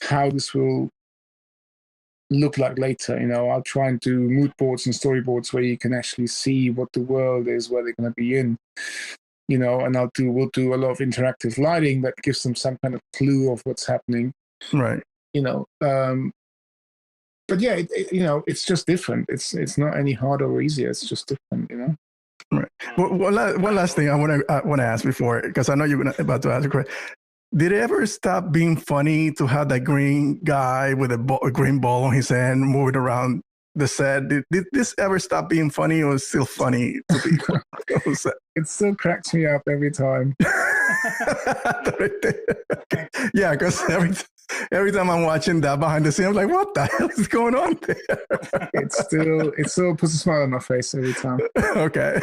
how this will look like later. I'll try and do mood boards and storyboards where you can actually see what the world is, where they're going to be in. And we'll do a lot of interactive lighting that gives them some kind of clue of what's happening. Right. But yeah, it's just different. It's not any harder or easier. It's just different. Right. One last thing I want to ask before, because I know you're about to ask a question. Did it ever stop being funny to have that green guy with a green ball on his hand moving around the set? Did this ever stop being funny, or is it still funny to people? It still cracks me up every time. Yeah, because every time I'm watching that behind the scenes, I'm like, what the hell is going on there? It still puts a smile on my face every time. Okay.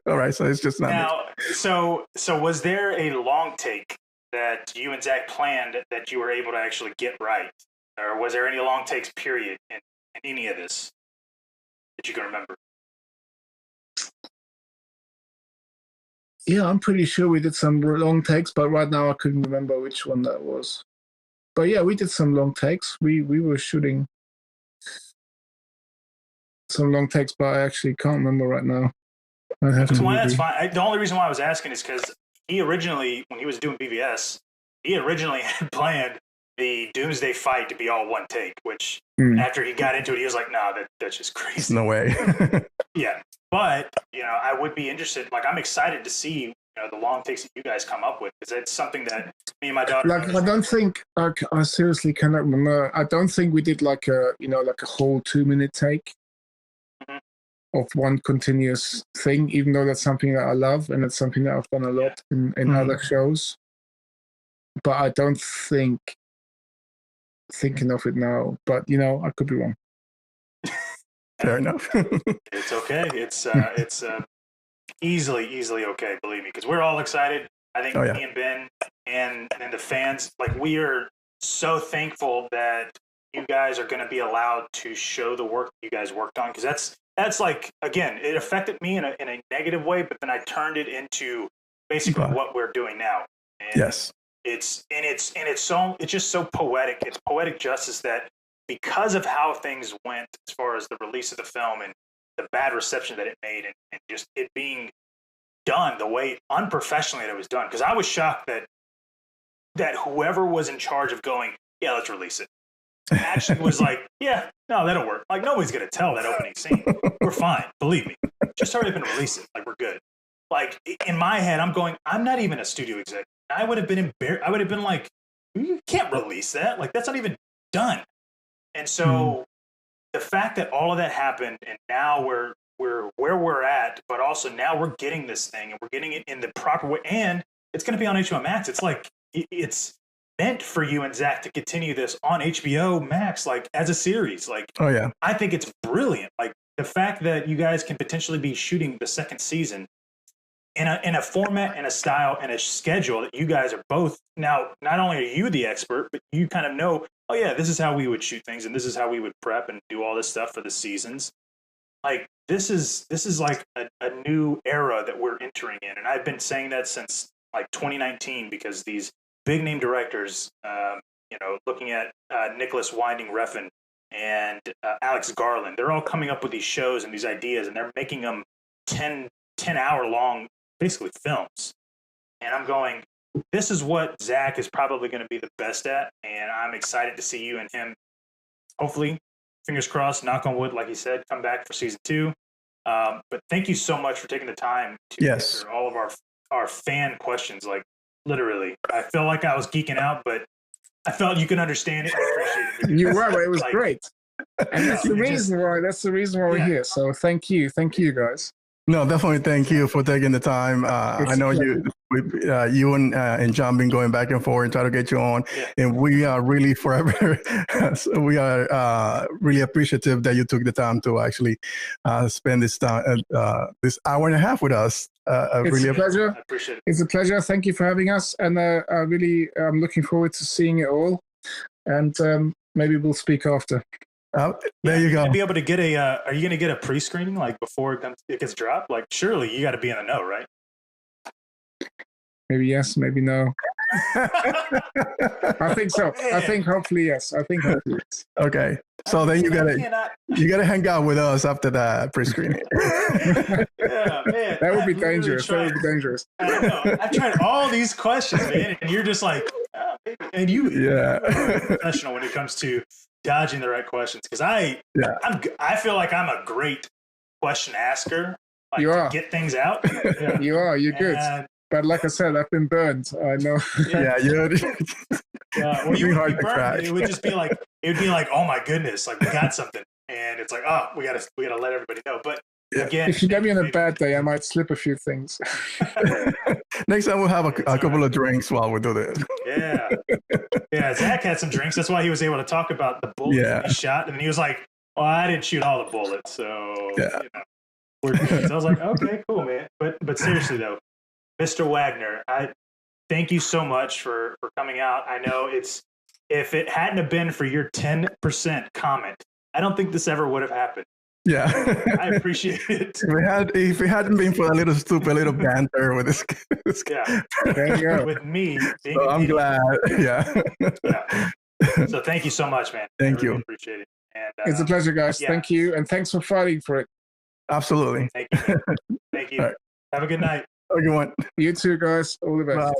All right. So it's just not now. So was there a long take that you and Zack planned that you were able to actually get right? Or was there any long takes period in any of this that you can remember? Yeah, I'm pretty sure we did some long takes, but right now I couldn't remember which one that was. But yeah, we did some long takes. We were shooting some long takes, but I actually can't remember right now. That's fine. The only reason why I was asking is because he originally, when he was doing BVS, he originally had planned the Doomsday fight to be all one take, which after he got into it, he was like, nah, that's just crazy. No way. Yeah. But, I would be interested. Like, I'm excited to see, the long takes that you guys come up with, because it's something that me and my daughter. Like, I don't think, I seriously cannot remember. I don't think we did like a whole 2-minute take of one continuous thing, even though that's something that I love and it's something that I've done a lot in other shows. But I don't think, thinking of it now, but I could be wrong. Fair enough. It's okay. It's easily okay, believe me, because we're all excited. I think me and Ben and the fans, like, we are so thankful that you guys are going to be allowed to show the work you guys worked on, because that's like, again, it affected me in a negative way, but then I turned it into basically what we're doing now. And yes. It's just so poetic. It's poetic justice that, because of how things went as far as the release of the film and the bad reception that it made, and just it being done the way unprofessionally that it was done. Because I was shocked that whoever was in charge of going, yeah, let's release it, actually was like, yeah, no, that'll work. Like, nobody's going to tell that opening scene. We're fine. Believe me. Just hurry up and release it. Like, we're good. Like, in my head, I'm going, I'm not even a studio exec. I would have been embarrassed. I would have been like, you can't release that. Like, that's not even done. And so the fact that all of that happened, and now we're where we're at, but also now we're getting this thing and we're getting it in the proper way, and it's going to be on HBO Max. It's like, it's meant for you and Zach to continue this on HBO Max, like, as a series. Like, oh yeah, I think it's brilliant. Like, the fact that you guys can potentially be shooting the second season in a format and a style and a schedule that you guys are both now. Not only are you the expert, but you kind of know, oh yeah, this is how we would shoot things, and this is how we would prep and do all this stuff for the seasons. Like, this is like a new era that we're entering in, and I've been saying that since like 2019, because these big name directors, looking at Nicholas Winding Refn and Alex Garland, they're all coming up with these shows and these ideas, and they're making them 10-hour long, basically, films. And I'm going, this is what Zach is probably going to be the best at, and I'm excited to see you and him, hopefully, fingers crossed, knock on wood, like he said, come back for season 2. But thank you so much for taking the time to answer all of our fan questions. Like, literally, I felt like I was geeking out, but I felt you could understand it and appreciate it. You were. It was like, great. And that's the reason why we're here. So thank you guys. No, definitely thank you for taking the time. I know you and John been going back and forth and try to get you on, and we are really forever. We are really appreciative that you took the time to actually spend this time, this hour and a half with us. It's a pleasure. I appreciate it. It's a pleasure. Thank you for having us, and I'm looking forward to seeing it all. And maybe we'll speak after. There you go. Are you going to get a pre-screening, like, before it gets dropped? Like, surely you got to be in the know, right? Maybe yes, maybe no. I think so. I think hopefully yes. Okay. So then you gotta hang out with us after that pre-screening. Yeah, man. That would be dangerous. That would be dangerous. I don't know. I've tried all these questions, man, and you're just like, oh, baby. And you're professional when it comes to dodging the right questions, because I feel like I'm a great question asker. Like, you are. To get things out. Yeah. You are. You're good. But like I said, I've been burned. I know. Yeah, you're. Well, you would be burned. It would just be like, oh my goodness, like, we got something, and it's like, oh, we gotta let everybody know. But again, if you get me on a bad day, I might slip a few things. Next time we'll have a couple of drinks while we do this. Yeah. Zach had some drinks. That's why he was able to talk about the bullets he shot, and he was like, "Well, I didn't shoot all the bullets, so we're good." So I was like, "Okay, cool, man." But seriously though, Mr. Wagner, I thank you so much for coming out. I know if it hadn't have been for your 10% comment, I don't think this ever would have happened. Yeah. I appreciate it. If it hadn't been for a little stupid little banter with this Yeah. There you go. With me being so a I'm idiot. glad. Yeah. Yeah. So thank you so much, man. Thank I really you. appreciate it. And It's a pleasure, guys. yeah. Thank you. And thanks for fighting for it. Absolutely. Thank you. Thank you. All right. Have a good night. Have a good one. You too, guys. All the best. Bye.